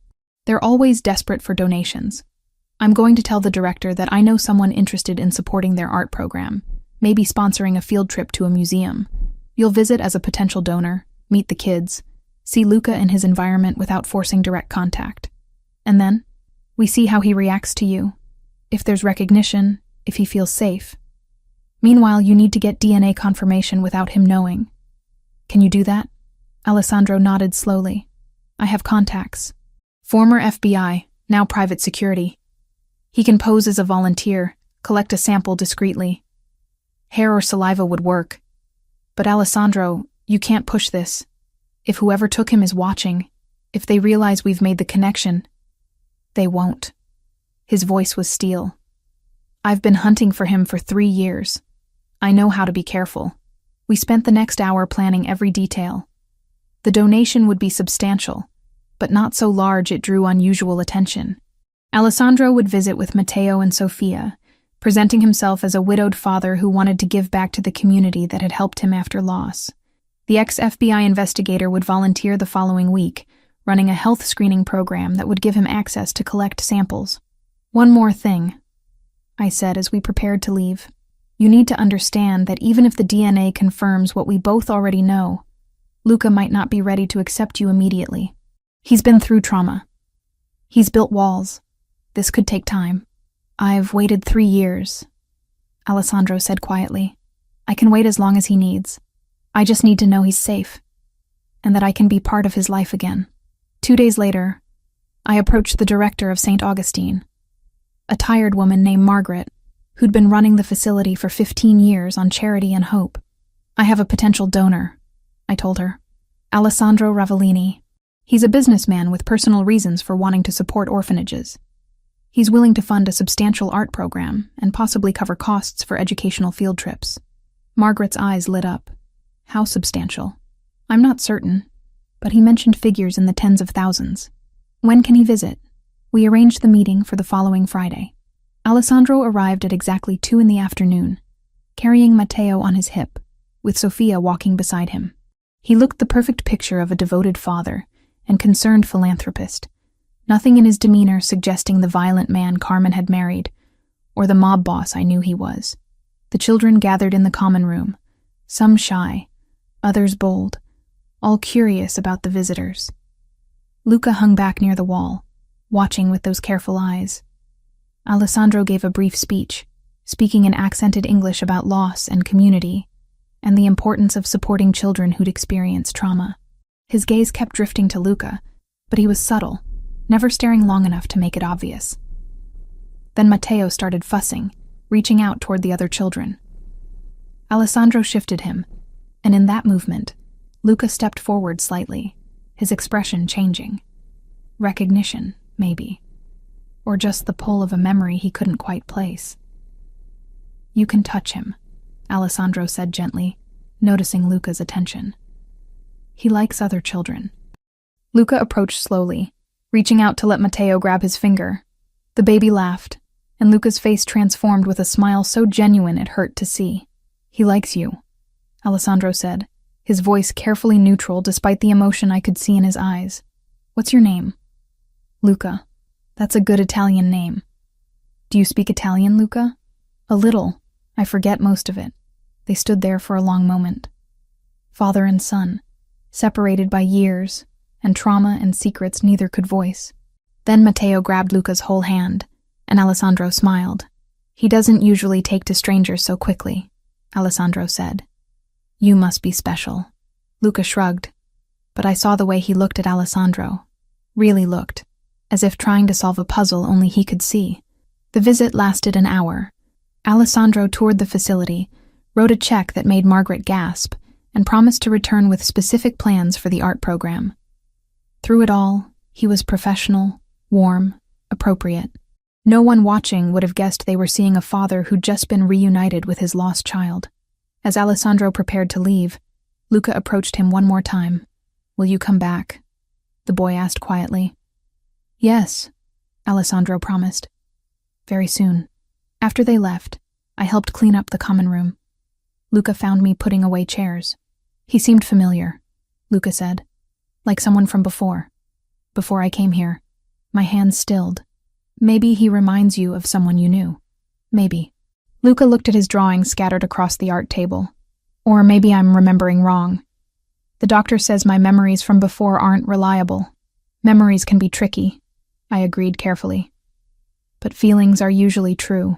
They're always desperate for donations. I'm going to tell the director that I know someone interested in supporting their art program, maybe sponsoring a field trip to a museum. You'll visit as a potential donor, meet the kids, see Luca in his environment without forcing direct contact. And then, we see how he reacts to you, if there's recognition, if he feels safe. Meanwhile, you need to get DNA confirmation without him knowing. Can you do that?" Alessandro nodded slowly. "I have contacts. Former FBI, now private security. He can pose as a volunteer, collect a sample discreetly. Hair or saliva would work. But Alessandro, you can't push this. If whoever took him is watching, if they realize we've made the connection, they won't." His voice was steel. "I've been hunting for him for 3 years. I know how to be careful." We spent the next hour planning every detail. The donation would be substantial, but not so large it drew unusual attention. Alessandro would visit with Matteo and Sofia, presenting himself as a widowed father who wanted to give back to the community that had helped him after loss. The ex-FBI investigator would volunteer the following week, running a health screening program that would give him access to collect samples. "One more thing," I said as we prepared to leave. "You need to understand that even if the DNA confirms what we both already know, Luca might not be ready to accept you immediately. He's been through trauma. He's built walls. This could take time." "I've waited 3 years," Alessandro said quietly. "I can wait as long as he needs. I just need to know he's safe, and that I can be part of his life again." 2 days later, I approached the director of St. Augustine, a tired woman named Margaret, who'd been running the facility for 15 years on charity and hope. I have a potential donor, I told her. Alessandro Ravellini. He's a businessman with personal reasons for wanting to support orphanages. He's willing to fund a substantial art program and possibly cover costs for educational field trips. Margaret's eyes lit up. How substantial? I'm not certain, but he mentioned figures in the tens of thousands. When can he visit? We arranged the meeting for the following Friday. Alessandro arrived at exactly 2 p.m, carrying Matteo on his hip, with Sofia walking beside him. He looked the perfect picture of a devoted father and concerned philanthropist, nothing in his demeanor suggesting the violent man Carmen had married, or the mob boss I knew he was. The children gathered in the common room, some shy, others bold, all curious about the visitors. Luca hung back near the wall, watching with those careful eyes. Alessandro gave a brief speech, speaking in accented English about loss and community, and the importance of supporting children who'd experienced trauma. His gaze kept drifting to Luca, but he was subtle, never staring long enough to make it obvious. Then Matteo started fussing, reaching out toward the other children. Alessandro shifted him, and in that movement, Luca stepped forward slightly, his expression changing. Recognition, maybe. Or just the pull of a memory he couldn't quite place. "You can touch him," Alessandro said gently, noticing Luca's attention. "He likes other children." Luca approached slowly, reaching out to let Matteo grab his finger. The baby laughed, and Luca's face transformed with a smile so genuine it hurt to see. "He likes you," Alessandro said, his voice carefully neutral despite the emotion I could see in his eyes. "What's your name?" "Luca. That's a good Italian name." "Do you speak Italian, Luca?" "A little. I forget most of it." They stood there for a long moment. Father and son, separated by years, and trauma and secrets neither could voice. Then Matteo grabbed Luca's whole hand, and Alessandro smiled. "He doesn't usually take to strangers so quickly," Alessandro said. "You must be special." Luca shrugged, but I saw the way he looked at Alessandro. Really looked, as if trying to solve a puzzle only he could see. The visit lasted an hour. Alessandro toured the facility, wrote a check that made Margaret gasp, and promised to return with specific plans for the art program. Through it all, he was professional, warm, appropriate. No one watching would have guessed they were seeing a father who'd just been reunited with his lost child. As Alessandro prepared to leave, Luca approached him one more time. "Will you come back?" the boy asked quietly. "Yes," Alessandro promised. "Very soon." After they left, I helped clean up the common room. Luca found me putting away chairs. "He seemed familiar," Luca said. "Like someone from before. Before I came here." My hands stilled. "Maybe he reminds you of someone you knew." "Maybe." Luca looked at his drawings scattered across the art table. "Or maybe I'm remembering wrong. The doctor says my memories from before aren't reliable. Memories can be tricky," I agreed carefully. "But feelings are usually true.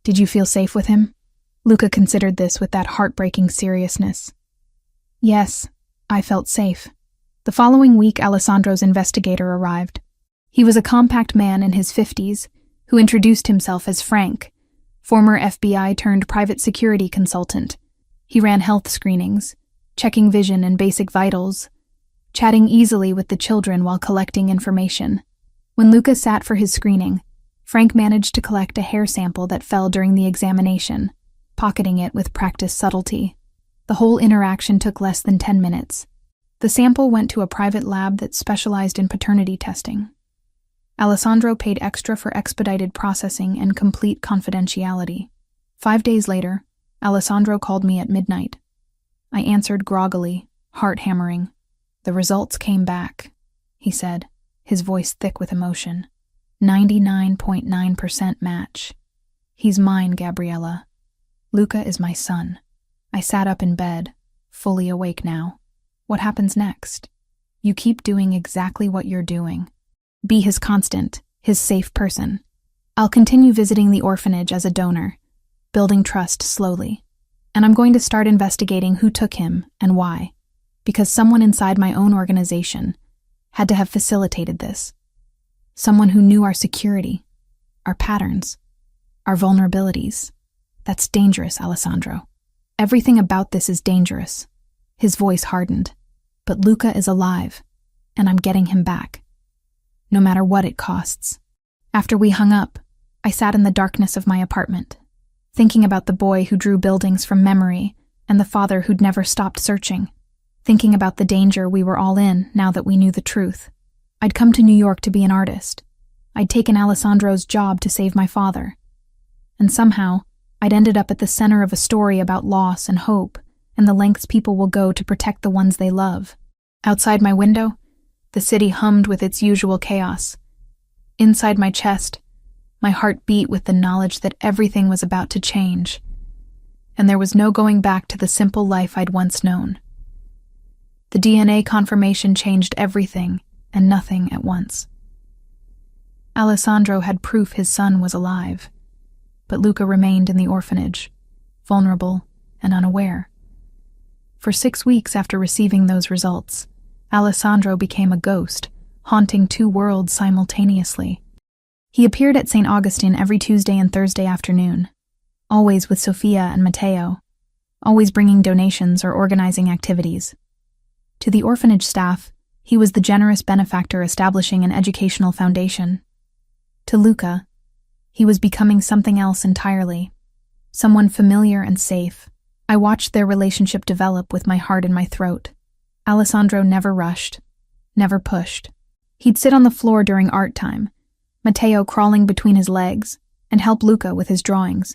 Did you feel safe with him?" Luca considered this with that heartbreaking seriousness. "Yes, I felt safe." The following week, Alessandro's investigator arrived. He was a compact man in his 50s who introduced himself as Frank, former FBI turned private security consultant. He ran health screenings, checking vision and basic vitals, chatting easily with the children while collecting information. When Luca sat for his screening, Frank managed to collect a hair sample that fell during the examination, pocketing it with practiced subtlety. The whole interaction took less than 10 minutes. The sample went to a private lab that specialized in paternity testing. Alessandro paid extra for expedited processing and complete confidentiality. 5 days later, Alessandro called me at midnight. I answered groggily, heart hammering. "The results came back," he said, his voice thick with emotion. 99.9% match. "He's mine, Gabriella. Luca is my son." I sat up in bed, fully awake now. "What happens next?" "You keep doing exactly what you're doing. Be his constant, his safe person. I'll continue visiting the orphanage as a donor, building trust slowly. And I'm going to start investigating who took him and why, because someone inside my own organization had to have facilitated this. Someone who knew our security, our patterns, our vulnerabilities. That's dangerous, Alessandro. Everything about this is dangerous. His voice hardened. But Luca is alive, and I'm getting him back. No matter what it costs. After we hung up, I sat in the darkness of my apartment, thinking about the boy who drew buildings from memory and the father who'd never stopped searching, thinking about the danger we were all in now that we knew the truth. I'd come to New York to be an artist. I'd taken Alessandro's job to save my father. And somehow, I'd ended up at the center of a story about loss and hope and the lengths people will go to protect the ones they love. Outside my window, the city hummed with its usual chaos. Inside my chest, my heart beat with the knowledge that everything was about to change, and there was no going back to the simple life I'd once known. The DNA confirmation changed everything and nothing at once. Alessandro had proof his son was alive, but Luca remained in the orphanage, vulnerable and unaware. For 6 weeks after receiving those results, Alessandro became a ghost, haunting 2 worlds simultaneously. He appeared at St. Augustine every Tuesday and Thursday afternoon, always with Sofia and Matteo, always bringing donations or organizing activities. To the orphanage staff, he was the generous benefactor establishing an educational foundation. To Luca, he was becoming something else entirely, someone familiar and safe. I watched their relationship develop with my heart in my throat. Alessandro never rushed, never pushed. He'd sit on the floor during art time, Matteo crawling between his legs, and help Luca with his drawings.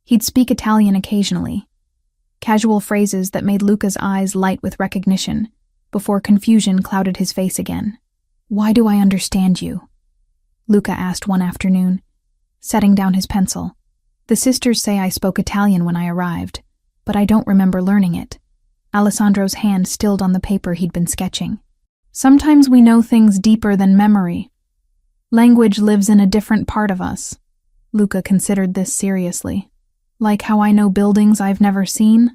He'd speak Italian occasionally, casual phrases that made Luca's eyes light with recognition, before confusion clouded his face again. "Why do I understand you?" Luca asked one afternoon, setting down his pencil. "The sisters say I spoke Italian when I arrived, but I don't remember learning it." Alessandro's hand stilled on the paper he'd been sketching. "Sometimes we know things deeper than memory. Language lives in a different part of us." Luca considered this seriously. "Like how I know buildings I've never seen?"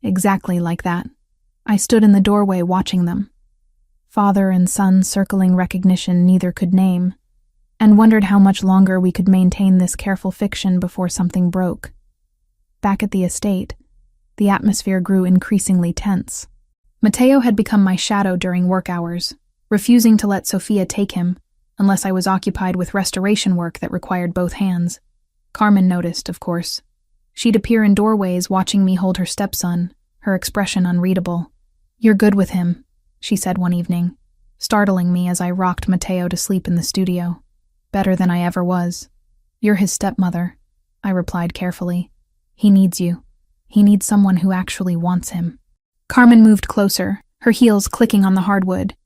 "Exactly like that." I stood in the doorway watching them. Father and son circling recognition neither could name, and wondered how much longer we could maintain this careful fiction before something broke. Back at the estate, the atmosphere grew increasingly tense. Matteo had become my shadow during work hours, refusing to let Sofia take him unless I was occupied with restoration work that required both hands. Carmen noticed, of course. She'd appear in doorways watching me hold her stepson, her expression unreadable. "You're good with him," she said one evening, startling me as I rocked Matteo to sleep in the studio. "Better than I ever was." "You're his stepmother," I replied carefully. "He needs you. He needs someone who actually wants him." Carmen moved closer, her heels clicking on the hardwood.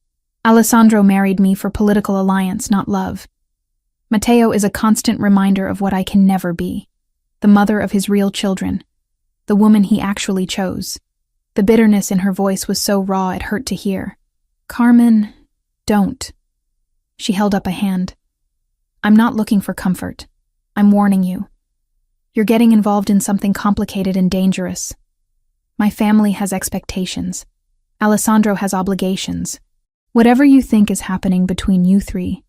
"Alessandro married me for political alliance, not love. Matteo is a constant reminder of what I can never be. The mother of his real children. The woman he actually chose." The bitterness in her voice was so raw it hurt to hear. "Carmen, don't." She held up a hand. "I'm not looking for comfort. I'm warning you. You're getting involved in something complicated and dangerous. My family has expectations. Alessandro has obligations. Whatever you think is happening between you 3,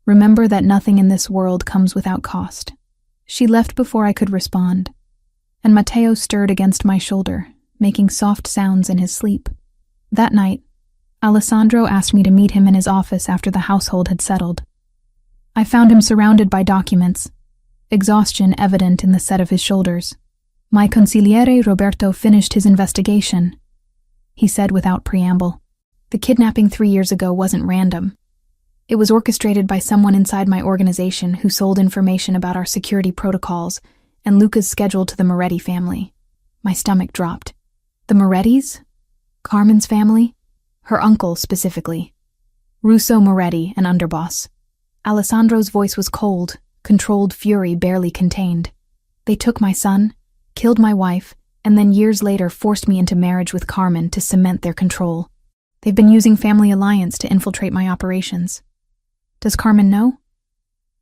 remember that nothing in this world comes without cost." She left before I could respond, and Matteo stirred against my shoulder, making soft sounds in his sleep. That night, Alessandro asked me to meet him in his office after the household had settled. I found him surrounded by documents, exhaustion evident in the set of his shoulders. "My consigliere Roberto finished his investigation," he said without preamble. "The kidnapping 3 years ago wasn't random. It was orchestrated by someone inside my organization who sold information about our security protocols and Luca's schedule to the Moretti family." My stomach dropped. The Morettis? Carmen's family? Her uncle, specifically. Russo Moretti, an underboss. Alessandro's voice was cold, controlled fury barely contained. "They took my son, killed my wife, and then years later forced me into marriage with Carmen to cement their control. They've been using family alliance to infiltrate my operations. Does Carmen know?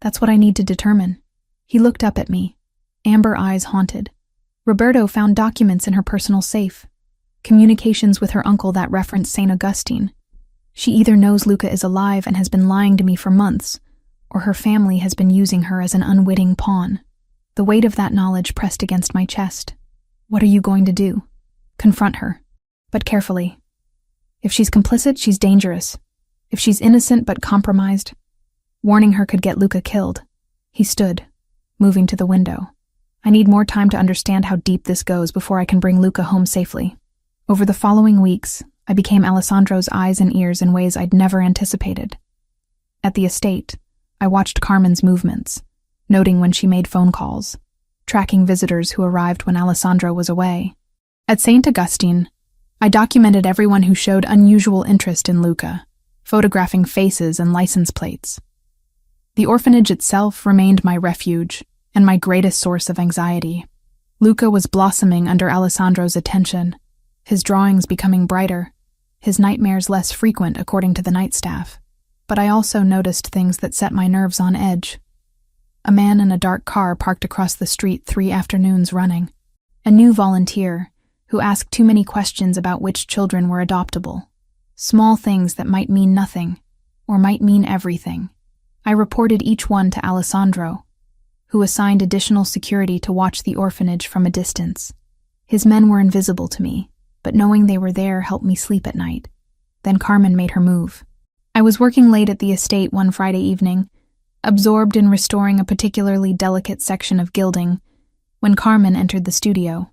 That's what I need to determine." He looked up at me, amber eyes haunted. "Roberto found documents in her personal safe, communications with her uncle that referenced St. Augustine. She either knows Luca is alive and has been lying to me for months, or her family has been using her as an unwitting pawn. The weight of that knowledge pressed against my chest. What are you going to do? Confront her, but carefully. If she's complicit, she's dangerous. If she's innocent but compromised, warning her could get Luca killed. He stood, moving to the window. I need more time to understand how deep this goes before I can bring Luca home safely. Over the following weeks, I became Alessandro's eyes and ears in ways I'd never anticipated. At the estate, I watched Carmen's movements, noting when she made phone calls, tracking visitors who arrived when Alessandro was away. At St. Augustine, I documented everyone who showed unusual interest in Luca, photographing faces and license plates. The orphanage itself remained my refuge and my greatest source of anxiety. Luca was blossoming under Alessandro's attention, his drawings becoming brighter, his nightmares less frequent according to the night staff. But I also noticed things that set my nerves on edge. A man in a dark car parked across the street 3 afternoons running. A new volunteer who asked too many questions about which children were adoptable. Small things that might mean nothing, or might mean everything. I reported each one to Alessandro, who assigned additional security to watch the orphanage from a distance. His men were invisible to me, but knowing they were there helped me sleep at night. Then Carmen made her move. I was working late at the estate one Friday evening, absorbed in restoring a particularly delicate section of gilding, when Carmen entered the studio.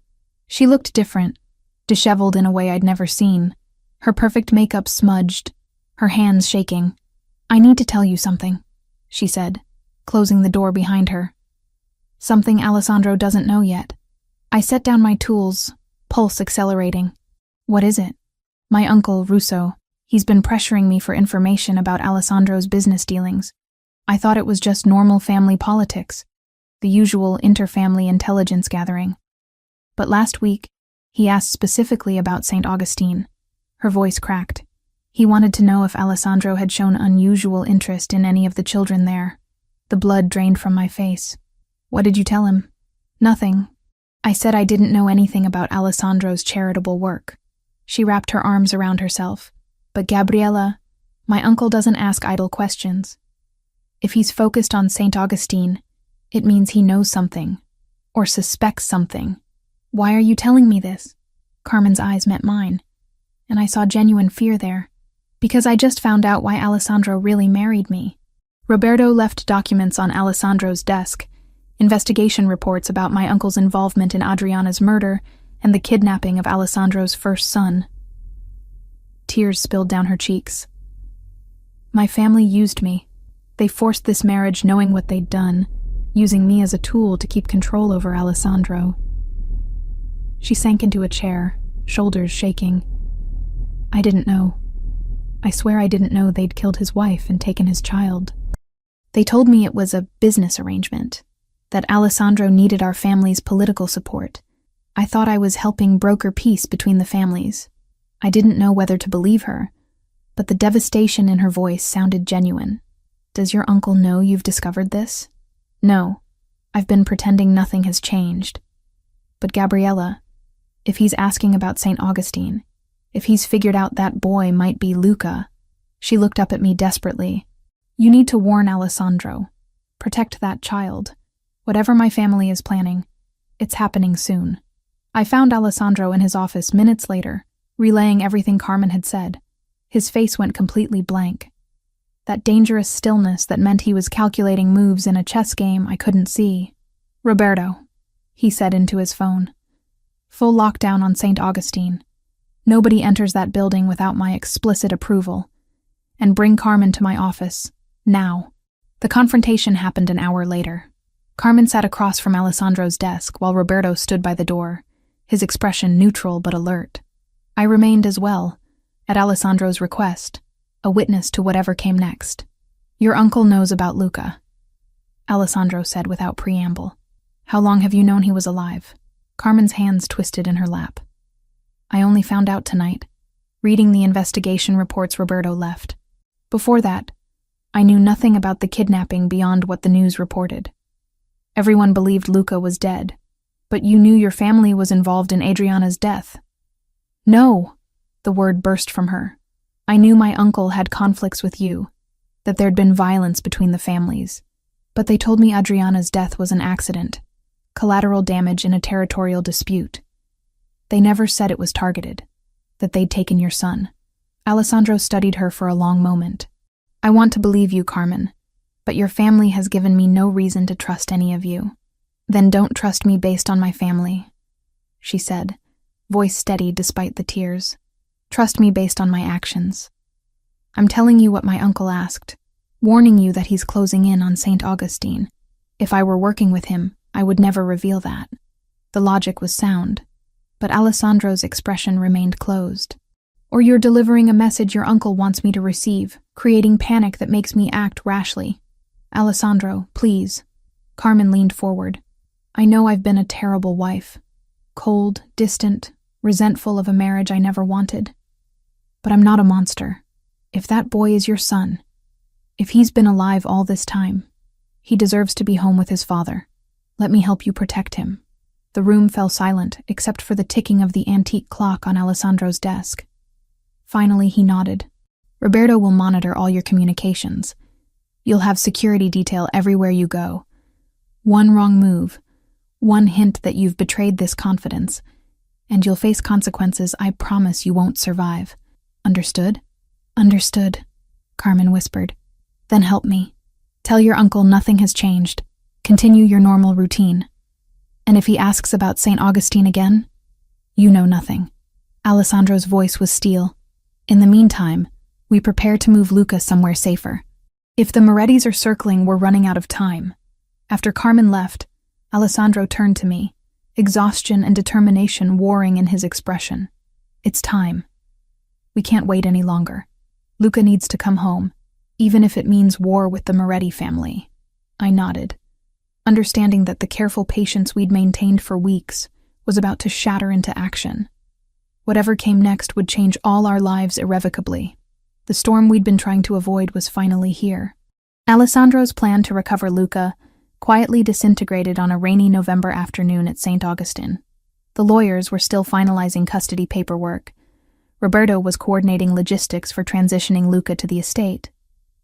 She looked different, disheveled in a way I'd never seen, her perfect makeup smudged, her hands shaking. "I need to tell you something," she said, closing the door behind her. "Something Alessandro doesn't know yet." I set down my tools, pulse accelerating. "What is it?" "My uncle, Russo. He's been pressuring me for information about Alessandro's business dealings. I thought it was just normal family politics, the usual inter-family intelligence gathering. But last week, he asked specifically about St. Augustine." Her voice cracked. "He wanted to know if Alessandro had shown unusual interest in any of the children there." The blood drained from my face. "What did you tell him?" "Nothing. I said I didn't know anything about Alessandro's charitable work." She wrapped her arms around herself. "But Gabriella, my uncle doesn't ask idle questions. If he's focused on St. Augustine, it means he knows something, or suspects something. Why are you telling me this?" Carmen's eyes met mine, and I saw genuine fear there. "Because I just found out why Alessandro really married me." Roberto left documents on Alessandro's desk, investigation reports about my uncle's involvement in Adriana's murder and the kidnapping of Alessandro's first son. Tears spilled down her cheeks. "My family used me. They forced this marriage knowing what they'd done, using me as a tool to keep control over Alessandro." She sank into a chair, shoulders shaking. "I didn't know. I swear I didn't know they'd killed his wife and taken his child. They told me it was a business arrangement, that Alessandro needed our family's political support. I thought I was helping broker peace between the families. I didn't know whether to believe her, but the devastation in her voice sounded genuine. "Does your uncle know you've discovered this?" "No. I've been pretending nothing has changed. But Gabriella, if he's asking about St. Augustine, if he's figured out that boy might be Luca," she looked up at me desperately, "you need to warn Alessandro. Protect that child. Whatever my family is planning, it's happening soon." I found Alessandro in his office minutes later, relaying everything Carmen had said. His face went completely blank. That dangerous stillness that meant he was calculating moves in a chess game I couldn't see. "Roberto," he said into his phone. "Full lockdown on St. Augustine. Nobody enters that building without my explicit approval. And bring Carmen to my office, now." The confrontation happened an hour later. Carmen sat across from Alessandro's desk while Roberto stood by the door, his expression neutral but alert. I remained as well, at Alessandro's request, a witness to whatever came next. "Your uncle knows about Luca," Alessandro said without preamble. "How long have you known he was alive?" Carmen's hands twisted in her lap. "I only found out tonight, reading the investigation reports Roberto left. Before that, I knew nothing about the kidnapping beyond what the news reported. Everyone believed Luca was dead, but you knew your family was involved in Adriana's death." "No!" The word burst from her. I knew my uncle had conflicts with you, that there'd been violence between the families. But they told me Adriana's death was an accident, collateral damage in a territorial dispute. They never said it was targeted, that they'd taken your son. Alessandro studied her for a long moment. I want to believe you, Carmen, but your family has given me no reason to trust any of you. Then don't trust me based on my family, she said, voice steady despite the tears. Trust me based on my actions. I'm telling you what my uncle asked, warning you that he's closing in on St. Augustine. If I were working with him, I would never reveal that. The logic was sound, but Alessandro's expression remained closed. Or you're delivering a message your uncle wants me to receive, creating panic that makes me act rashly. Alessandro, please. Carmen leaned forward. I know I've been a terrible wife. Cold, distant, resentful of a marriage I never wanted. But I'm not a monster. If that boy is your son, if he's been alive all this time, he deserves to be home with his father. Let me help you protect him. The room fell silent, except for the ticking of the antique clock on Alessandro's desk. Finally, he nodded. Roberto will monitor all your communications. You'll have security detail everywhere you go. One wrong move, one hint that you've betrayed this confidence, and you'll face consequences I promise you won't survive. Understood? Understood, Carmen whispered. Then help me. Tell your uncle nothing has changed. Continue your normal routine. And if he asks about St. Augustine again, you know nothing. Alessandro's voice was steel. In the meantime, we prepare to move Luca somewhere safer. If the Morettis are circling, we're running out of time. After Carmen left, Alessandro turned to me, exhaustion and determination warring in his expression. It's time. We can't wait any longer. Luca needs to come home, even if it means war with the Moretti family. I nodded, understanding that the careful patience we'd maintained for weeks was about to shatter into action. Whatever came next would change all our lives irrevocably. The storm we'd been trying to avoid was finally here. Alessandro's plan to recover Luca quietly disintegrated on a rainy November afternoon at St. Augustine. The lawyers were still finalizing custody paperwork. Roberto was coordinating logistics for transitioning Luca to the estate,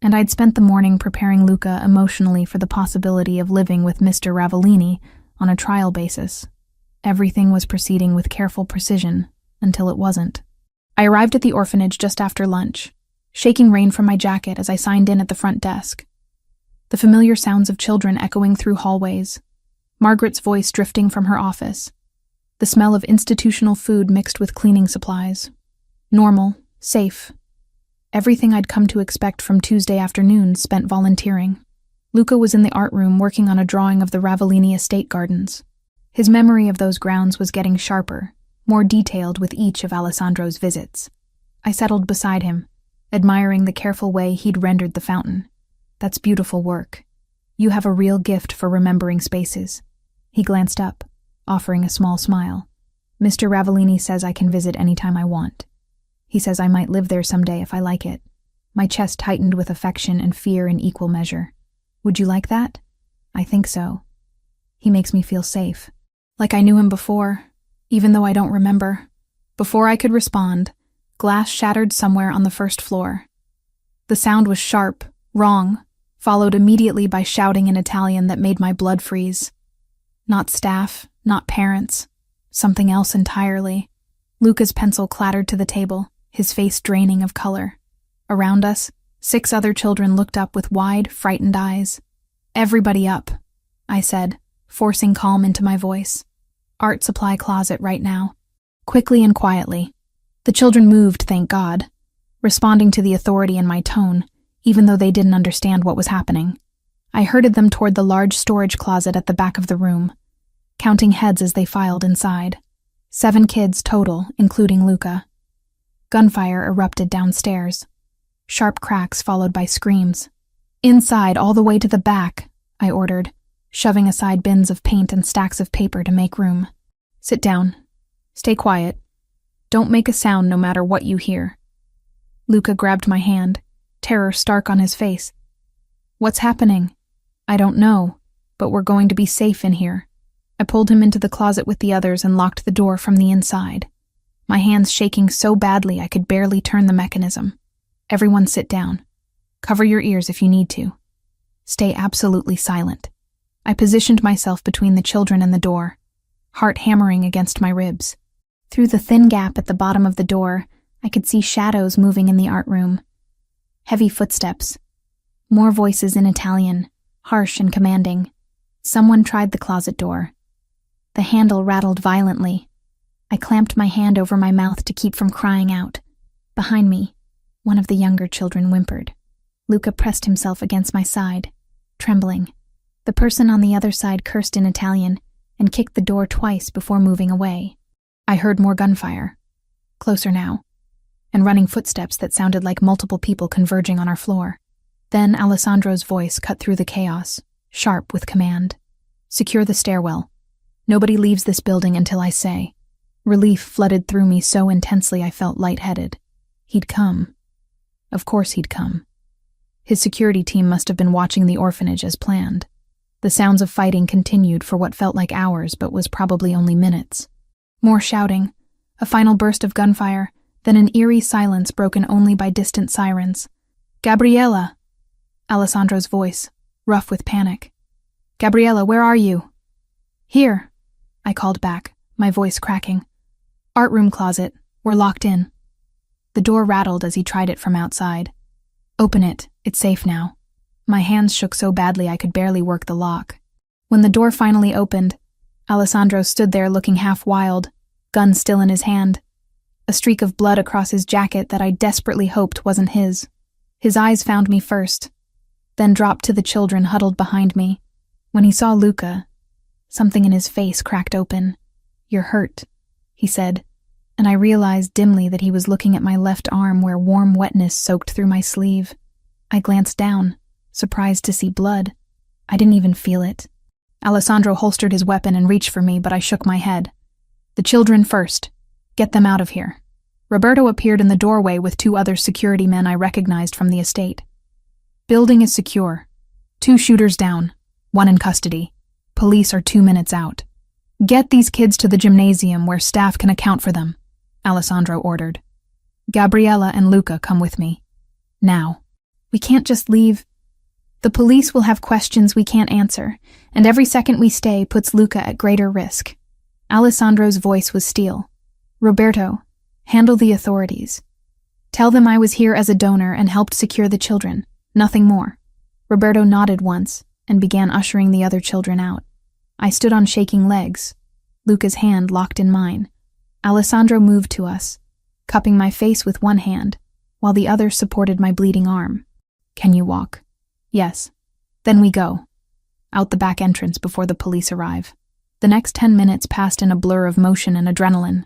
and I'd spent the morning preparing Luca emotionally for the possibility of living with Mr. Ravellini on a trial basis. Everything was proceeding with careful precision, until it wasn't. I arrived at the orphanage just after lunch, shaking rain from my jacket as I signed in at the front desk. The familiar sounds of children echoing through hallways, Margaret's voice drifting from her office, the smell of institutional food mixed with cleaning supplies. Normal, safe. Everything I'd come to expect from Tuesday afternoons spent volunteering. Luca was in the art room working on a drawing of the Ravellini estate gardens. His memory of those grounds was getting sharper, more detailed with each of Alessandro's visits. I settled beside him, admiring the careful way he'd rendered the fountain. That's beautiful work. You have a real gift for remembering spaces. He glanced up, offering a small smile. Mr. Ravellini says I can visit anytime I want. He says I might live there someday if I like it. My chest tightened with affection and fear in equal measure. Would you like that? I think so. He makes me feel safe. Like I knew him before, even though I don't remember. Before I could respond, glass shattered somewhere on the first floor. The sound was sharp, wrong, followed immediately by shouting in Italian that made my blood freeze. Not staff, not parents, something else entirely. Luca's pencil clattered to the table, his face draining of color. Around us, 6 other children looked up with wide, frightened eyes. Everybody up, I said, forcing calm into my voice. Art supply closet right now. Quickly and quietly. The children moved, thank God, responding to the authority in my tone, even though they didn't understand what was happening. I herded them toward the large storage closet at the back of the room, counting heads as they filed inside. 7 kids total, including Luca. Gunfire erupted downstairs. Sharp cracks followed by screams. Inside, all the way to the back, I ordered, shoving aside bins of paint and stacks of paper to make room. Sit down. Stay quiet. Don't make a sound no matter what you hear. Luca grabbed my hand, terror stark on his face. What's happening? I don't know, but we're going to be safe in here. I pulled him into the closet with the others and locked the door from the inside, my hands shaking so badly I could barely turn the mechanism. Everyone sit down. Cover your ears if you need to. Stay absolutely silent. I positioned myself between the children and the door, heart hammering against my ribs. Through the thin gap at the bottom of the door, I could see shadows moving in the art room. Heavy footsteps. More voices in Italian, harsh and commanding. Someone tried the closet door. The handle rattled violently. I clamped my hand over my mouth to keep from crying out. Behind me, one of the younger children whimpered. Luca pressed himself against my side, trembling. The person on the other side cursed in Italian and kicked the door twice before moving away. I heard more gunfire, closer now, and running footsteps that sounded like multiple people converging on our floor. Then Alessandro's voice cut through the chaos, sharp with command. Secure the stairwell. Nobody leaves this building until I say. Relief flooded through me so intensely I felt lightheaded. He'd come. Of course he'd come. His security team must have been watching the orphanage as planned. The sounds of fighting continued for what felt like hours but was probably only minutes. More shouting, a final burst of gunfire, then an eerie silence broken only by distant sirens. "Gabriella!" Alessandro's voice, rough with panic. "Gabriella, where are you?" "Here," I called back, my voice cracking. "Art room closet. We're locked in." The door rattled as he tried it from outside. "Open it. It's safe now." My hands shook so badly I could barely work the lock. When the door finally opened, Alessandro stood there looking half wild, gun still in his hand. A streak of blood across his jacket that I desperately hoped wasn't his. His eyes found me first, then dropped to the children huddled behind me. When he saw Luca, something in his face cracked open. "You're hurt," he said, and I realized dimly that he was looking at my left arm where warm wetness soaked through my sleeve. I glanced down, surprised to see blood. I didn't even feel it. Alessandro holstered his weapon and reached for me, but I shook my head. "The children first. Get them out of here." Roberto appeared in the doorway with 2 other security men I recognized from the estate. "Building is secure. 2 shooters down, 1 in custody. Police are 2 minutes out. Get these kids to the gymnasium where staff can account for them," Alessandro ordered. "Gabriella and Luca come with me. Now. We can't just leave. The police will have questions we can't answer, and every second we stay puts Luca at greater risk." Alessandro's voice was steel. "Roberto, handle the authorities. Tell them I was here as a donor and helped secure the children, nothing more." Roberto nodded once and began ushering the other children out. I stood on shaking legs, Luca's hand locked in mine. Alessandro moved to us, cupping my face with one hand, while the other supported my bleeding arm. "Can you walk?" "Yes." "Then we go. Out the back entrance before the police arrive." The next 10 minutes passed in a blur of motion and adrenaline.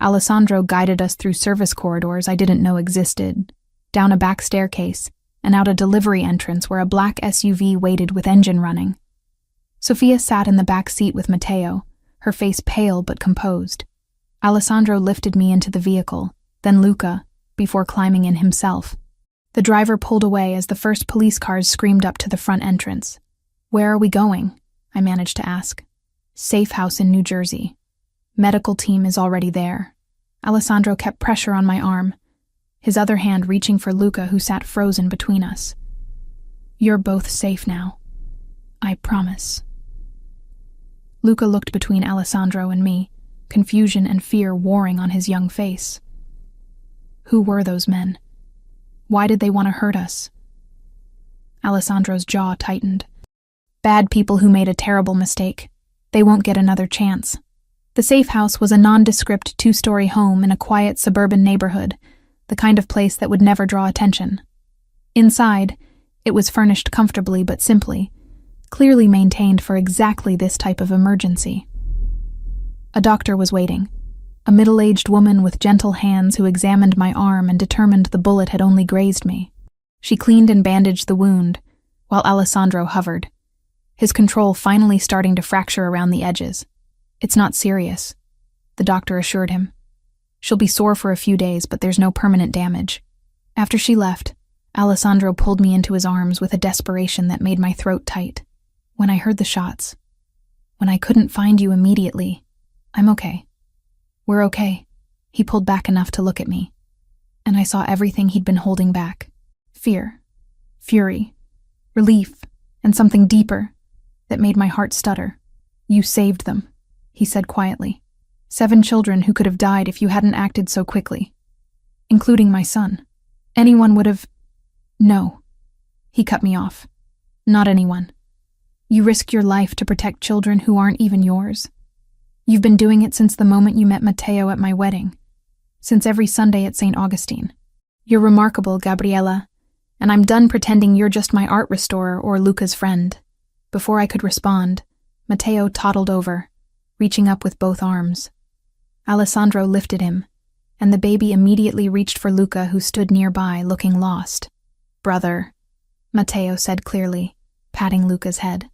Alessandro guided us through service corridors I didn't know existed, down a back staircase, and out a delivery entrance where a black SUV waited with engine running. Sofia sat in the back seat with Matteo, her face pale but composed. Alessandro lifted me into the vehicle, then Luca, before climbing in himself. The driver pulled away as the first police cars screamed up to the front entrance. "Where are we going?" I managed to ask. "Safe house in New Jersey. Medical team is already there." Alessandro kept pressure on my arm, his other hand reaching for Luca, who sat frozen between us. "You're both safe now. I promise." Luca looked between Alessandro and me, confusion and fear warring on his young face. Who were those men? Why did they want to hurt us? Alessandro's jaw tightened. "Bad people who made a terrible mistake. They won't get another chance." The safe house was a nondescript 2-story home in a quiet suburban neighborhood, the kind of place that would never draw attention. Inside, it was furnished comfortably but simply, clearly maintained for exactly this type of emergency. A doctor was waiting, a middle-aged woman with gentle hands who examined my arm and determined the bullet had only grazed me. She cleaned and bandaged the wound, while Alessandro hovered, his control finally starting to fracture around the edges. "It's not serious," the doctor assured him. "She'll be sore for a few days, but there's no permanent damage." After she left, Alessandro pulled me into his arms with a desperation that made my throat tight. "When I heard the shots, when I couldn't find you immediately, I'm okay. We're okay." He pulled back enough to look at me. and I saw everything he'd been holding back. Fear, fury, relief, and something deeper that made my heart stutter. "You saved them," he said quietly. "7 children who could have died if you hadn't acted so quickly. Including my son. Anyone would have—" "No," he cut me off. "Not anyone. You risked your life to protect children who aren't even yours. You've been doing it since the moment you met Matteo at my wedding, since every Sunday at St. Augustine. You're remarkable, Gabriella, and I'm done pretending you're just my art restorer or Luca's friend." Before I could respond, Matteo toddled over, reaching up with both arms. Alessandro lifted him, and the baby immediately reached for Luca, who stood nearby, looking lost. "Brother," Matteo said clearly, patting Luca's head.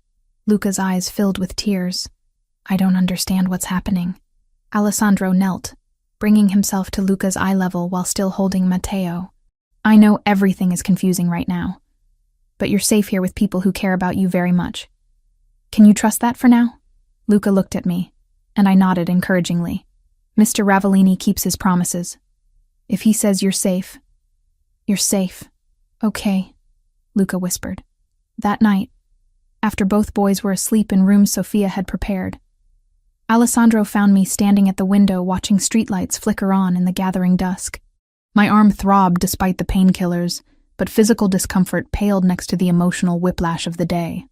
Luca's eyes filled with tears. "I don't understand what's happening." Alessandro knelt, bringing himself to Luca's eye level while still holding Matteo. "I know everything is confusing right now, but you're safe here with people who care about you very much. Can you trust that for now?" Luca looked at me, and I nodded encouragingly. "Mr. Ravellini keeps his promises. If he says you're safe, you're safe." "Okay," Luca whispered. That night, after both boys were asleep in rooms Sophia had prepared, Alessandro found me standing at the window watching streetlights flicker on in the gathering dusk. My arm throbbed despite the painkillers, but physical discomfort paled next to the emotional whiplash of the day.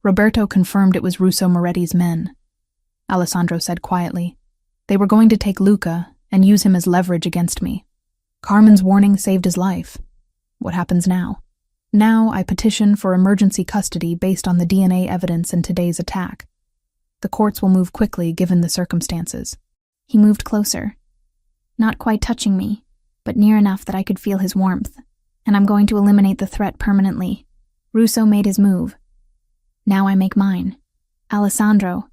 Roberto confirmed it was Russo Moretti's men. Alessandro said quietly. They were going to take Luca and use him as leverage against me. Carmen's warning saved his life. What happens now? Now I petition for emergency custody based on the DNA evidence in today's attack. The courts will move quickly given the circumstances. He moved closer, not quite touching me, but near enough that I could feel his warmth, and I'm going to eliminate the threat permanently. Russo made his move. Now I make mine. Alessandro,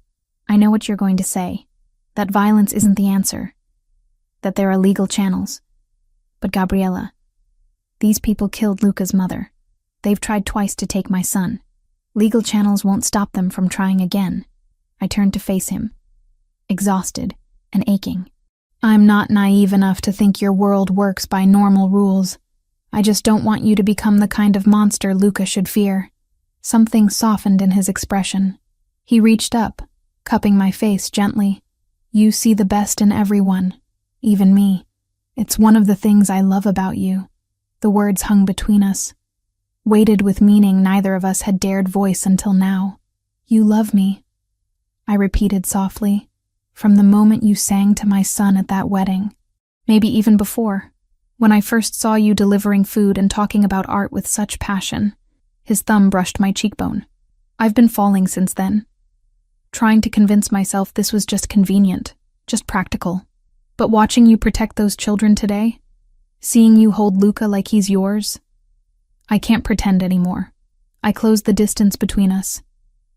I know what you're going to say, that violence isn't the answer, that there are legal channels. But Gabriella, these people killed Luca's mother. They've tried twice to take my son. Legal channels won't stop them from trying again. I turned to face him, exhausted and aching. I'm not naive enough to think your world works by normal rules. I just don't want you to become the kind of monster Luca should fear. Something softened in his expression. He reached up, cupping my face gently. You see the best in everyone, even me. It's one of the things I love about you. The words hung between us, weighted with meaning neither of us had dared voice until now. You love me, I repeated softly, from the moment you sang to my son at that wedding. Maybe even before, when I first saw you delivering food and talking about art with such passion. His thumb brushed my cheekbone. I've been falling since then, trying to convince myself this was just convenient, just practical. But watching you protect those children today, seeing you hold Luca like he's yours, I can't pretend anymore. I closed the distance between us,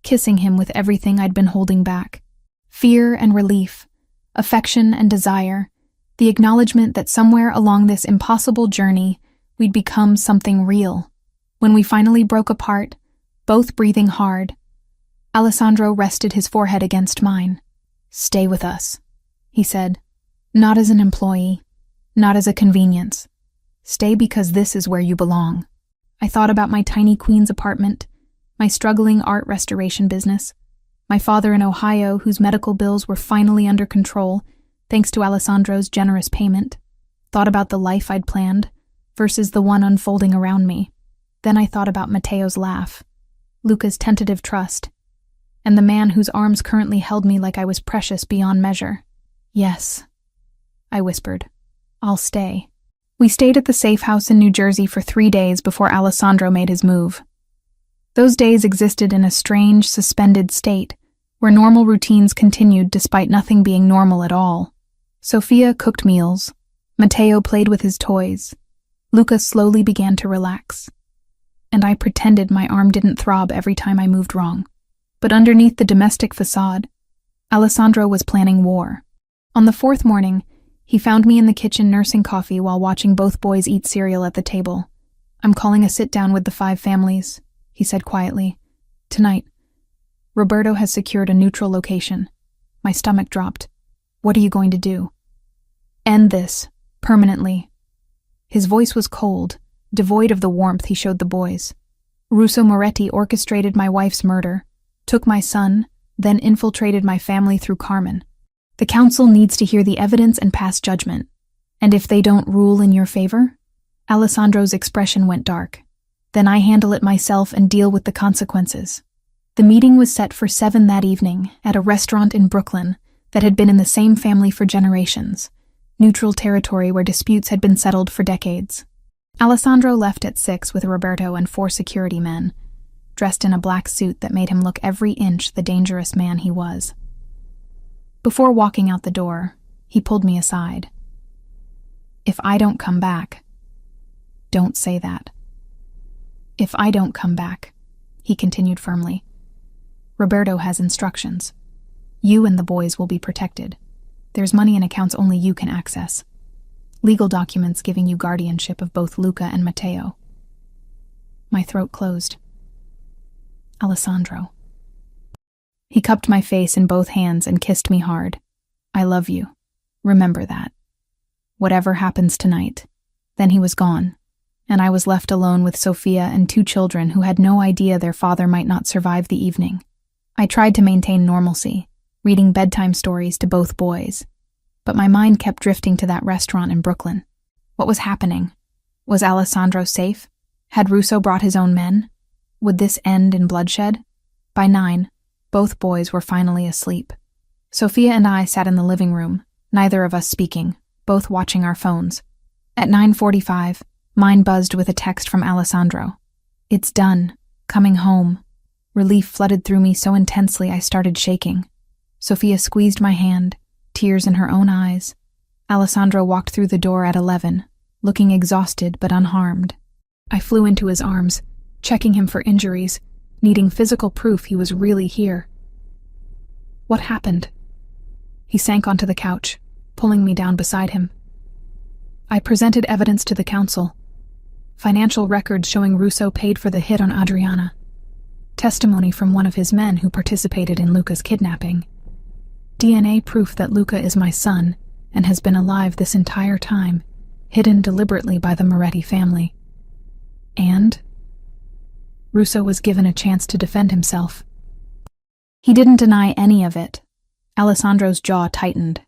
kissing him with everything I'd been holding back. Fear and relief, affection and desire, the acknowledgement that somewhere along this impossible journey we'd become something real. When we finally broke apart, both breathing hard, Alessandro rested his forehead against mine. Stay with us, he said. Not as an employee, not as a convenience. Stay because this is where you belong. I thought about my tiny Queens apartment, my struggling art restoration business, my father in Ohio whose medical bills were finally under control thanks to Alessandro's generous payment. Thought about the life I'd planned versus the one unfolding around me. Then I thought about Matteo's laugh, Luca's tentative trust, and the man whose arms currently held me like I was precious beyond measure. Yes, I whispered. I'll stay. We stayed at the safe house in New Jersey for 3 days before Alessandro made his move. Those days existed in a strange, suspended state, where normal routines continued despite nothing being normal at all. Sophia cooked meals. Matteo played with his toys. Luca slowly began to relax. And I pretended my arm didn't throb every time I moved wrong. But underneath the domestic facade, Alessandro was planning war. On the 4th morning, he found me in the kitchen nursing coffee while watching both boys eat cereal at the table. I'm calling a sit-down with the 5 families, he said quietly. Tonight. Roberto has secured a neutral location. My stomach dropped. What are you going to do? End this, permanently. His voice was cold, devoid of the warmth he showed the boys. Russo Moretti orchestrated my wife's murder, took my son, then infiltrated my family through Carmen. The council needs to hear the evidence and pass judgment. And if they don't rule in your favor? Alessandro's expression went dark. Then I handle it myself and deal with the consequences. The meeting was set for 7 that evening at a restaurant in Brooklyn that had been in the same family for generations, neutral territory where disputes had been settled for decades. Alessandro left at 6 with Roberto and 4 security men, dressed in a black suit that made him look every inch the dangerous man he was. Before walking out the door, he pulled me aside. If I don't come back, don't say that. If I don't come back, he continued firmly, Roberto has instructions. You and the boys will be protected. There's money in accounts only you can access. Legal documents giving you guardianship of both Luca and Matteo. My throat closed. Alessandro. He cupped my face in both hands and kissed me hard. I love you. Remember that. Whatever happens tonight. Then he was gone, and I was left alone with Sophia and 2 children who had no idea their father might not survive the evening. I tried to maintain normalcy, reading bedtime stories to both boys, but my mind kept drifting to that restaurant in Brooklyn. What was happening? Was Alessandro safe? Had Russo brought his own men? Would this end in bloodshed? By 9, both boys were finally asleep. Sophia and I sat in the living room, neither of us speaking, both watching our phones. At 9:45, mine buzzed with a text from Alessandro. It's done. Coming home. Relief flooded through me so intensely I started shaking. Sophia squeezed my hand, tears in her own eyes. Alessandro walked through the door at 11, looking exhausted but unharmed. I flew into his arms, checking him for injuries, needing physical proof he was really here. What happened? He sank onto the couch, pulling me down beside him. I presented evidence to the council. Financial records showing Russo paid for the hit on Adriana. Testimony from one of his men who participated in Luca's kidnapping. DNA proof that Luca is my son and has been alive this entire time, hidden deliberately by the Moretti family. And Russo was given a chance to defend himself. He didn't deny any of it. Alessandro's jaw tightened.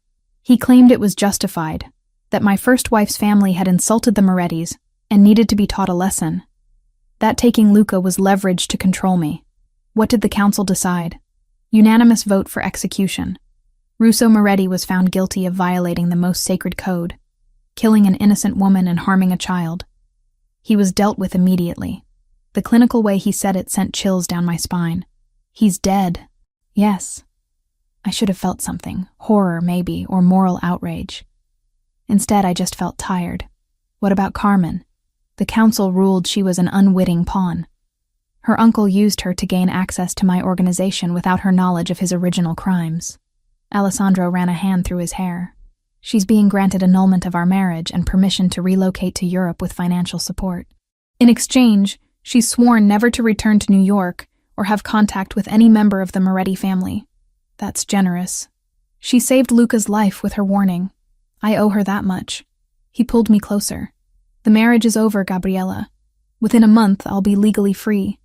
He claimed it was justified, that my first wife's family had insulted the Morettis and needed to be taught a lesson. That taking Luca was leverage to control me. What did the council decide? Unanimous vote for execution. Russo Moretti was found guilty of violating the most sacred code, killing an innocent woman and harming a child. He was dealt with immediately. The clinical way he said it sent chills down my spine. He's dead. Yes. I should have felt something, horror maybe, or moral outrage. Instead, I just felt tired. What about Carmen? The council ruled she was an unwitting pawn. Her uncle used her to gain access to my organization without her knowledge of his original crimes. Alessandro ran a hand through his hair. She's being granted annulment of our marriage and permission to relocate to Europe with financial support. In exchange, she's sworn never to return to New York or have contact with any member of the Moretti family. That's generous. She saved Luca's life with her warning. I owe her that much. He pulled me closer. The marriage is over, Gabriella. Within a month, I'll be legally free.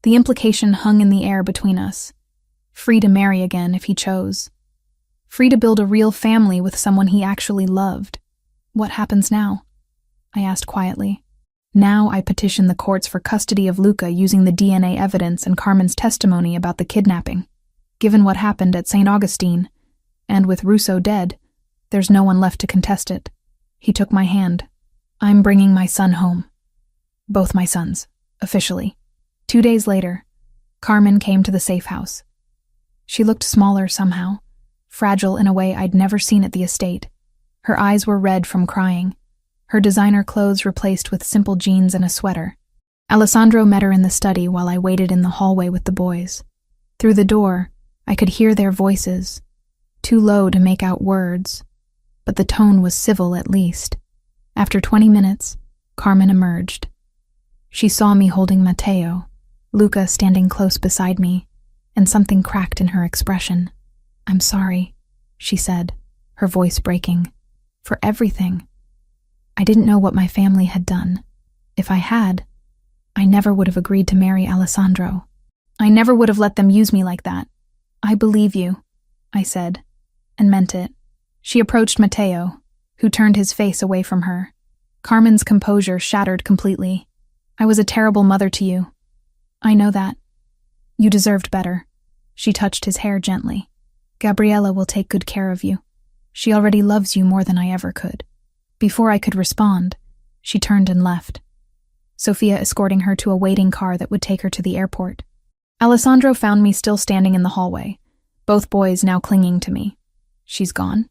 The implication hung in the air between us. Free to marry again if he chose. Free to build a real family with someone he actually loved. What happens now? I asked quietly. Now I petition the courts for custody of Luca using the DNA evidence and Carmen's testimony about the kidnapping. Given what happened at St. Augustine, and with Russo dead, there's no one left to contest it. He took my hand. I'm bringing my son home. Both my sons, officially. 2 days later, Carmen came to the safe house. She looked smaller somehow, fragile in a way I'd never seen at the estate. Her eyes were red from crying, her designer clothes replaced with simple jeans and a sweater. Alessandro met her in the study while I waited in the hallway with the boys. Through the door, I could hear their voices, too low to make out words, but the tone was civil at least. After 20 minutes, Carmen emerged. She saw me holding Matteo, Luca standing close beside me, and something cracked in her expression. I'm sorry, she said, her voice breaking. For everything. I didn't know what my family had done. If I had, I never would have agreed to marry Alessandro. I never would have let them use me like that. I believe you, I said, and meant it. She approached Matteo, who turned his face away from her. Carmen's composure shattered completely. I was a terrible mother to you. I know that. You deserved better. She touched his hair gently. Gabriella will take good care of you. She already loves you more than I ever could. Before I could respond, she turned and left, Sophia escorting her to a waiting car that would take her to the airport. Alessandro found me still standing in the hallway, both boys now clinging to me. She's gone?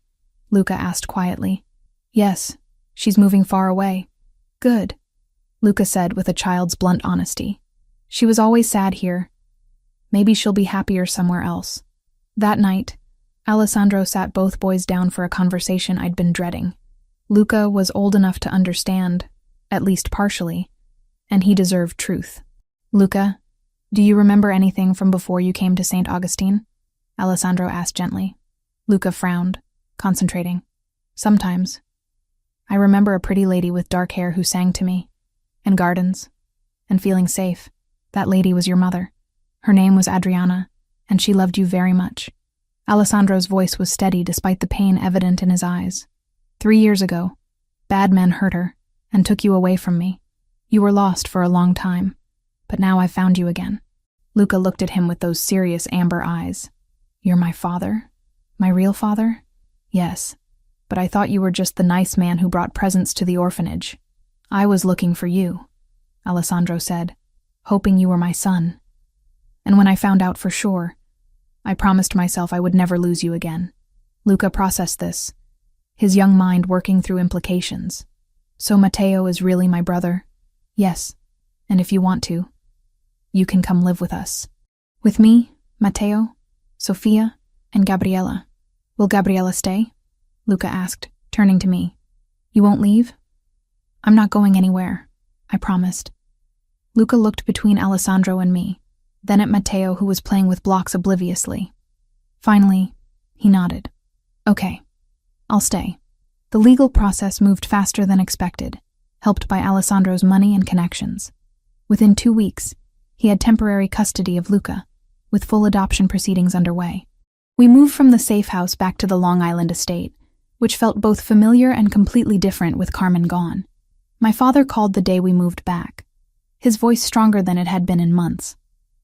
Luca asked quietly. Yes, she's moving far away. Good, Luca said with a child's blunt honesty. She was always sad here. Maybe she'll be happier somewhere else. That night, Alessandro sat both boys down for a conversation I'd been dreading. Luca was old enough to understand, at least partially, and he deserved truth. Luca, do you remember anything from before you came to St. Augustine? Alessandro asked gently. Luca frowned, concentrating. Sometimes. I remember a pretty lady with dark hair who sang to me, and gardens, and feeling safe. That lady was your mother. Her name was Adriana, and she loved you very much. Alessandro's voice was steady despite the pain evident in his eyes. 3 years ago, bad men hurt her and took you away from me. You were lost for a long time, but now I've found you again. Luca looked at him with those serious amber eyes. You're my father? My real father? Yes, but I thought you were just the nice man who brought presents to the orphanage. I was looking for you, Alessandro said, hoping you were my son. And when I found out for sure, I promised myself I would never lose you again. Luca processed this, his young mind working through implications. So Matteo is really my brother? Yes, and if you want to, you can come live with us. With me, Matteo, Sophia, and Gabriella. Will Gabriella stay? Luca asked, turning to me. You won't leave? I'm not going anywhere, I promised. Luca looked between Alessandro and me, then at Matteo, who was playing with blocks obliviously. Finally, he nodded. Okay, I'll stay. The legal process moved faster than expected, helped by Alessandro's money and connections. Within 2 weeks, he had temporary custody of Luca, with full adoption proceedings underway. We moved from the safe house back to the Long Island estate, which felt both familiar and completely different with Carmen gone. My father called the day we moved back, his voice stronger than it had been in months.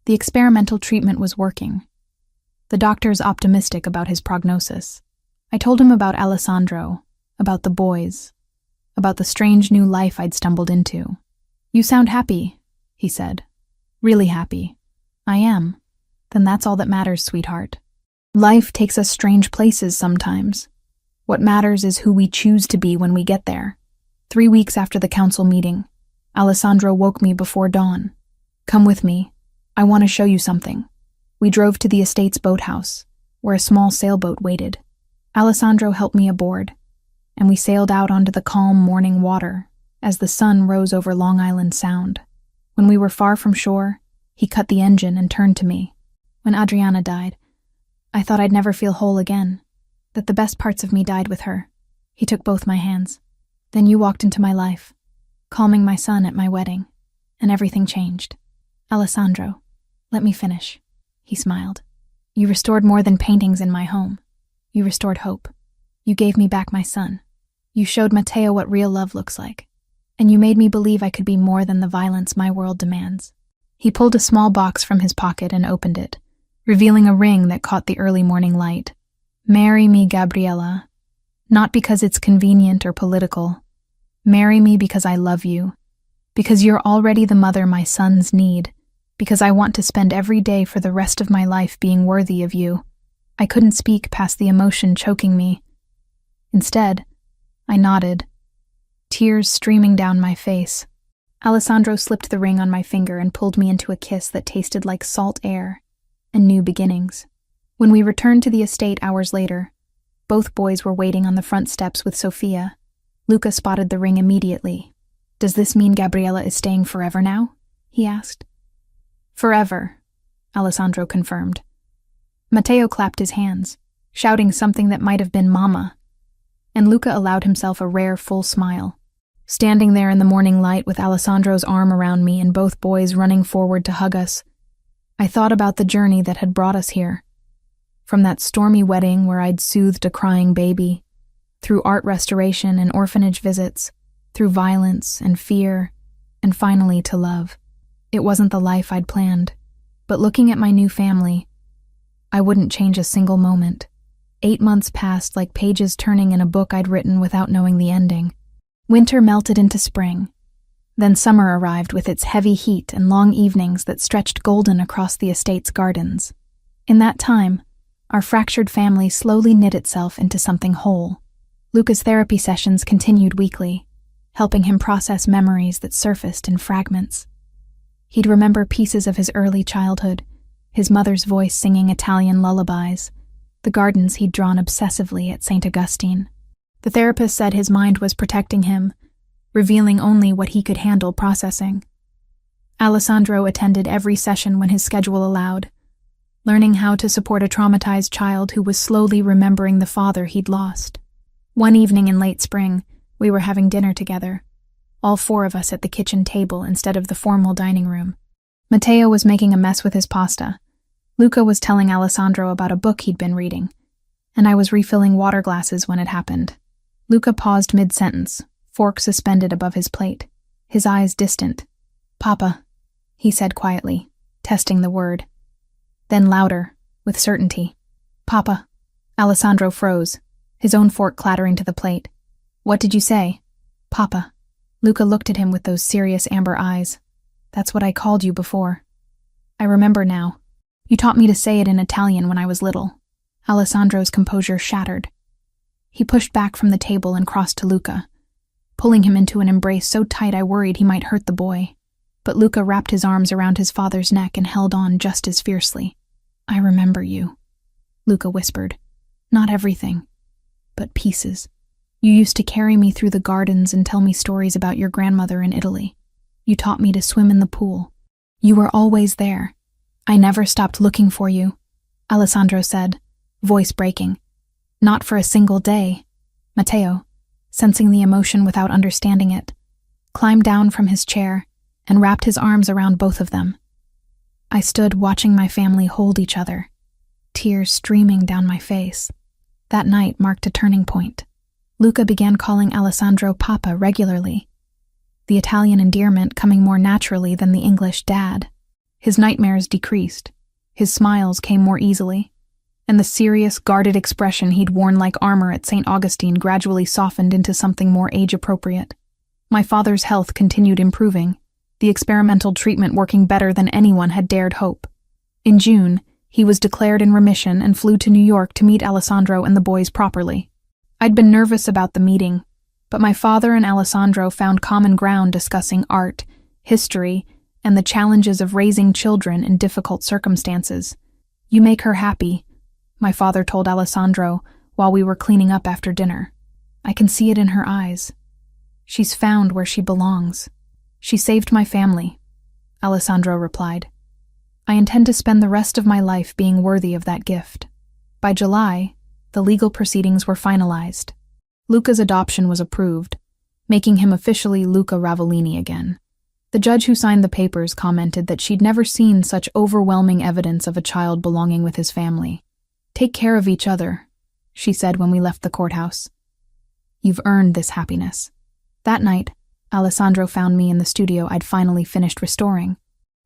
The experimental treatment was working. The doctor's optimistic about his prognosis. I told him about Alessandro, about the boys, about the strange new life I'd stumbled into. You sound happy, he said. Really happy. I am. Then that's all that matters, sweetheart. Life takes us strange places sometimes. What matters is who we choose to be when we get there. 3 weeks after the council meeting, Alessandro woke me before dawn. Come with me. I want to show you something. We drove to the estate's boathouse, where a small sailboat waited. Alessandro helped me aboard, and we sailed out onto the calm morning water as the sun rose over Long Island Sound. When we were far from shore, he cut the engine and turned to me. When Adriana died, I thought I'd never feel whole again, that the best parts of me died with her. He took both my hands. Then you walked into my life, calming my son at my wedding, and everything changed. Alessandro, let me finish. He smiled. You restored more than paintings in my home. You restored hope. You gave me back my son. You showed Matteo what real love looks like. And you made me believe I could be more than the violence my world demands. He pulled a small box from his pocket and opened it, revealing a ring that caught the early morning light. Marry me, Gabriella. Not because it's convenient or political. Marry me because I love you. Because you're already the mother my sons need. Because I want to spend every day for the rest of my life being worthy of you. I couldn't speak past the emotion choking me. Instead, I nodded, tears streaming down my face. Alessandro slipped the ring on my finger and pulled me into a kiss that tasted like salt air and new beginnings. When we returned to the estate hours later, both boys were waiting on the front steps with Sophia. Luca spotted the ring immediately. Does this mean Gabriella is staying forever now? He asked. Forever, Alessandro confirmed. Matteo clapped his hands, shouting something that might have been Mama, and Luca allowed himself a rare full smile. Standing there in the morning light with Alessandro's arm around me and both boys running forward to hug us, I thought about the journey that had brought us here. From that stormy wedding where I'd soothed a crying baby, through art restoration and orphanage visits, through violence and fear, and finally to love. It wasn't the life I'd planned, but looking at my new family, I wouldn't change a single moment. 8 months passed like pages turning in a book I'd written without knowing the ending. Winter melted into spring. Then summer arrived with its heavy heat and long evenings that stretched golden across the estate's gardens. In that time, our fractured family slowly knit itself into something whole. Luca's therapy sessions continued weekly, helping him process memories that surfaced in fragments. He'd remember pieces of his early childhood, his mother's voice singing Italian lullabies, the gardens he'd drawn obsessively at St. Augustine. The therapist said his mind was protecting him, revealing only what he could handle processing. Alessandro attended every session when his schedule allowed, learning how to support a traumatized child who was slowly remembering the father he'd lost. One evening in late spring, we were having dinner together, all 4 of us at the kitchen table instead of the formal dining room. Matteo was making a mess with his pasta. Luca was telling Alessandro about a book he'd been reading, and I was refilling water glasses when it happened. Luca paused mid-sentence, fork suspended above his plate, his eyes distant. "Papa," he said quietly, testing the word. Then louder, with certainty. "Papa." Alessandro froze, his own fork clattering to the plate. "What did you say?" "Papa." Luca looked at him with those serious amber eyes. "That's what I called you before. I remember now. You taught me to say it in Italian when I was little." Alessandro's composure shattered. He pushed back from the table and crossed to Luca, pulling him into an embrace so tight I worried he might hurt the boy. But Luca wrapped his arms around his father's neck and held on just as fiercely. "I remember you," Luca whispered. "Not everything, but pieces. You used to carry me through the gardens and tell me stories about your grandmother in Italy. You taught me to swim in the pool. You were always there. I never stopped looking for you," Alessandro said, voice breaking. "Not for a single day." Matteo, sensing the emotion without understanding it, climbed down from his chair and wrapped his arms around both of them. I stood watching my family hold each other, tears streaming down my face. That night marked a turning point. Luca began calling Alessandro Papa regularly, the Italian endearment coming more naturally than the English dad. His nightmares decreased, his smiles came more easily, and the serious, guarded expression he'd worn like armor at St. Augustine gradually softened into something more age-appropriate. My father's health continued improving, the experimental treatment working better than anyone had dared hope. In June, he was declared in remission and flew to New York to meet Alessandro and the boys properly. I'd been nervous about the meeting, but my father and Alessandro found common ground discussing art, history, and the challenges of raising children in difficult circumstances. "You make her happy," my father told Alessandro while we were cleaning up after dinner. "I can see it in her eyes. She's found where she belongs." "She saved my family," Alessandro replied. "I intend to spend the rest of my life being worthy of that gift." By July, the legal proceedings were finalized. Luca's adoption was approved, making him officially Luca Ravellini again. The judge who signed the papers commented that she'd never seen such overwhelming evidence of a child belonging with his family. "Take care of each other," she said when we left the courthouse. "You've earned this happiness." That night, Alessandro found me in the studio I'd finally finished restoring.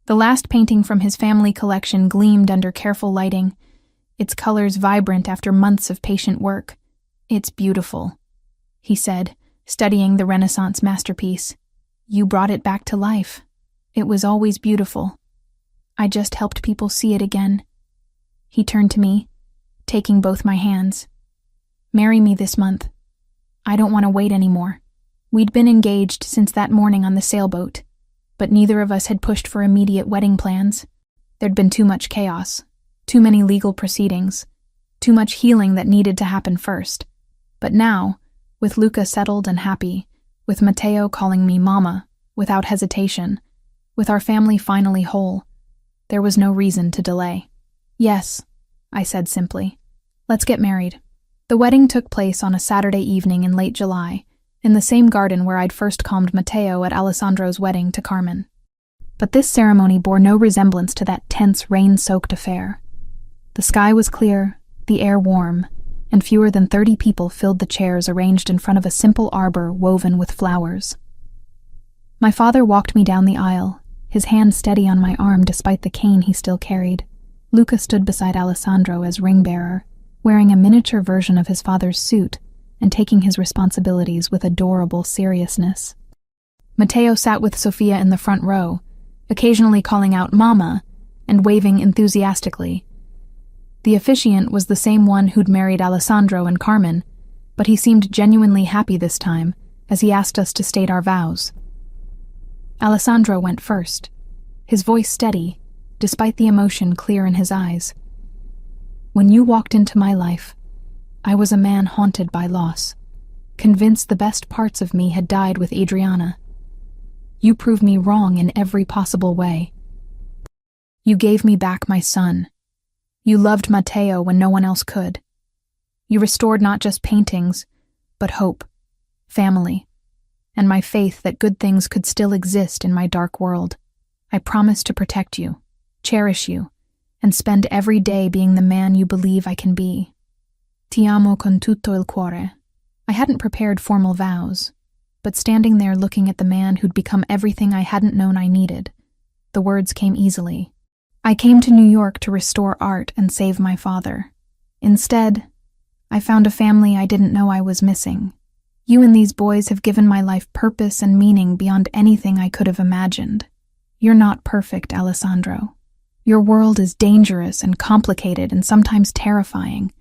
The last painting from his family collection gleamed under careful lighting, its colors vibrant after months of patient work. "It's beautiful," he said, studying the Renaissance masterpiece. "You brought it back to life. It was always beautiful. I just helped people see it again." He turned to me, taking both my hands. "Marry me this month. I don't want to wait anymore." We'd been engaged since that morning on the sailboat, but neither of us had pushed for immediate wedding plans. There'd been too much chaos, too many legal proceedings, too much healing that needed to happen first. But now, with Luca settled and happy, with Matteo calling me Mama, without hesitation, with our family finally whole, there was no reason to delay. "Yes," I said simply. "Let's get married." The wedding took place on a Saturday evening in late July, in the same garden where I'd first calmed Matteo at Alessandro's wedding to Carmen. But this ceremony bore no resemblance to that tense, rain-soaked affair. The sky was clear, the air warm, and fewer than 30 people filled the chairs arranged in front of a simple arbor woven with flowers. My father walked me down the aisle, his hand steady on my arm despite the cane he still carried. Luca stood beside Alessandro as ring-bearer, wearing a miniature version of his father's suit and taking his responsibilities with adorable seriousness. Matteo sat with Sofia in the front row, occasionally calling out "Mama" and waving enthusiastically. The officiant was the same one who'd married Alessandro and Carmen, but he seemed genuinely happy this time as he asked us to state our vows. Alessandro went first, his voice steady, despite the emotion clear in his eyes. "When you walked into my life, I was a man haunted by loss, convinced the best parts of me had died with Adriana. You proved me wrong in every possible way. You gave me back my son. You loved Matteo when no one else could. You restored not just paintings, but hope, family, and my faith that good things could still exist in my dark world. I promise to protect you, cherish you, and spend every day being the man you believe I can be. Ti amo con tutto il cuore." I hadn't prepared formal vows, but standing there looking at the man who'd become everything I hadn't known I needed, the words came easily. I came to New York to restore art and save my father. Instead, I found a family I didn't know I was missing. You and these boys have given my life purpose and meaning beyond anything I could have imagined. You're not perfect, Alessandro. Your world is dangerous and complicated and sometimes terrifying.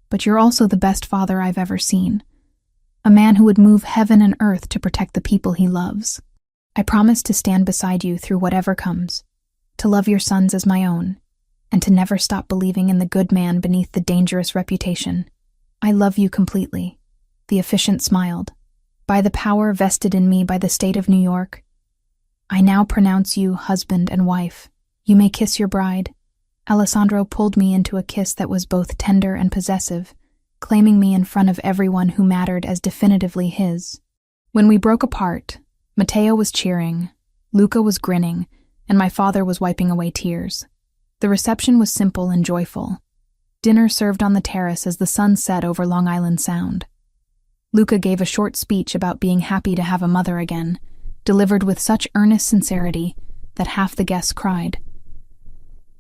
But you're also the best father I've ever seen. A man who would move heaven and earth to protect the people he loves. I promise to stand beside you through whatever comes, to love your sons as my own, and to never stop believing in the good man beneath the dangerous reputation. I love you completely." The officiant smiled. "By the power vested in me by the state of New York, I now pronounce you husband and wife. You may kiss your bride." Alessandro pulled me into a kiss that was both tender and possessive, claiming me in front of everyone who mattered as definitively his. When we broke apart, Matteo was cheering, Luca was grinning, and my father was wiping away tears. The reception was simple and joyful. Dinner served on the terrace as the sun set over Long Island Sound. Luca gave a short speech about being happy to have a mother again, delivered with such earnest sincerity that half the guests cried.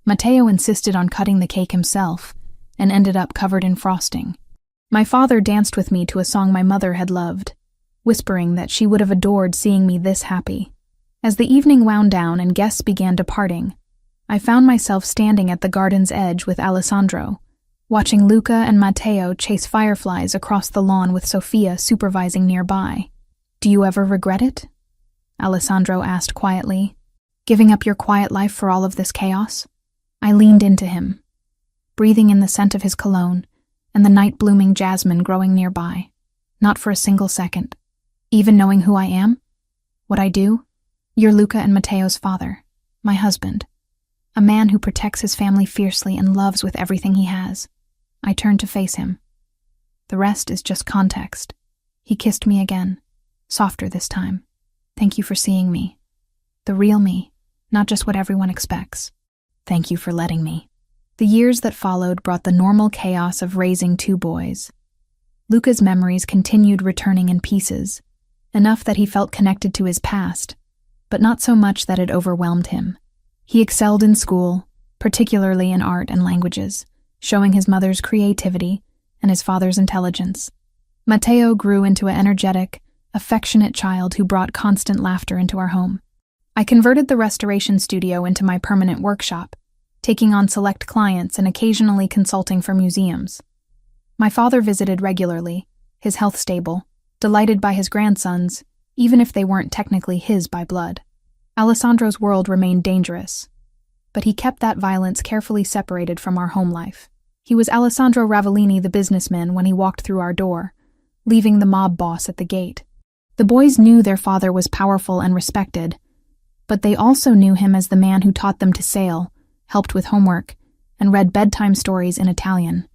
Matteo insisted on cutting the cake himself and ended up covered in frosting. My father danced with me to a song my mother had loved, whispering that she would have adored seeing me this happy. As the evening wound down and guests began departing, I found myself standing at the garden's edge with Alessandro, watching Luca and Matteo chase fireflies across the lawn with Sofia supervising nearby. "Do you ever regret it?" Alessandro asked quietly. "Giving up your quiet life for all of this chaos?" I leaned into him, breathing in the scent of his cologne and the night-blooming jasmine growing nearby. Not for a single second. Even knowing who I am, what I do, you're Luca and Matteo's father, my husband, a man who protects his family fiercely and loves with everything he has. I turned to face him. The rest is just context. He kissed me again, softer this time. "Thank you for seeing me. The real me, not just what everyone expects. Thank you for letting me." The years that followed brought the normal chaos of raising two boys. Luca's memories continued returning in pieces, enough that he felt connected to his past, but not so much that it overwhelmed him. He excelled in school, particularly in art and languages, showing his mother's creativity and his father's intelligence. Matteo grew into an energetic, affectionate child who brought constant laughter into our home. I converted the restoration studio into my permanent workshop, taking on select clients and occasionally consulting for museums. My father visited regularly, his health stable, delighted by his grandsons, even if they weren't technically his by blood. Alessandro's world remained dangerous, but he kept that violence carefully separated from our home life. He was Alessandro Ravellini, the businessman, when he walked through our door, leaving the mob boss at the gate. The boys knew their father was powerful and respected, but they also knew him as the man who taught them to sail, helped with homework, and read bedtime stories in Italian.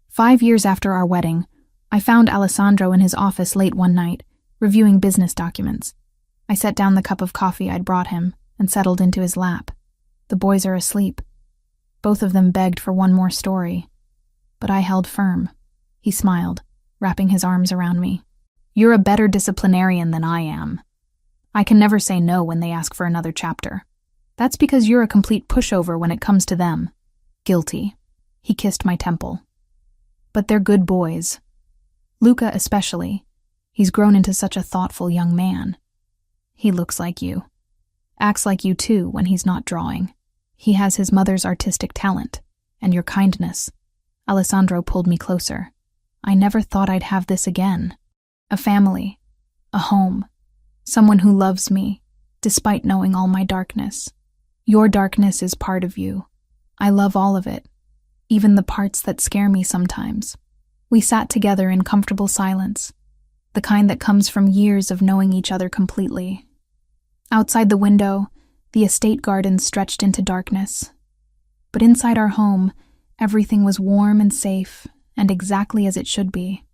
5 years after our wedding, I found Alessandro in his office late one night, reviewing business documents. I set down the cup of coffee I'd brought him and settled into his lap. The boys are asleep. Both of them begged for one more story. But I held firm. He smiled, wrapping his arms around me. You're a better disciplinarian than I am. I can never say no when they ask for another chapter. That's because you're a complete pushover when it comes to them. Guilty. He kissed my temple. But they're good boys. Luca especially. He's grown into such a thoughtful young man. He looks like you. Acts like you too when he's not drawing. He has his mother's artistic talent, and your kindness. Alessandro pulled me closer. I never thought I'd have this again. A family. A home. Someone who loves me, despite knowing all my darkness. Your darkness is part of you. I love all of it, even the parts that scare me sometimes. We sat together in comfortable silence, the kind that comes from years of knowing each other completely. Outside the window, the estate garden stretched into darkness. But inside our home, everything was warm and safe, and exactly as it should be.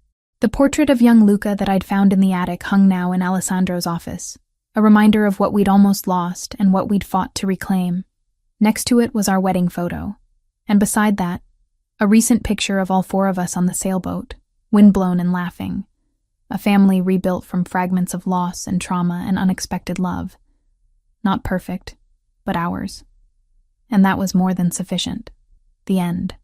The portrait of young Luca that I'd found in the attic hung now in Alessandro's office, a reminder of what we'd almost lost and what we'd fought to reclaim. Next to it was our wedding photo, and beside that, a recent picture of all four of us on the sailboat, windblown and laughing, a family rebuilt from fragments of loss and trauma and unexpected love. Not perfect, but ours. And that was more than sufficient. The end.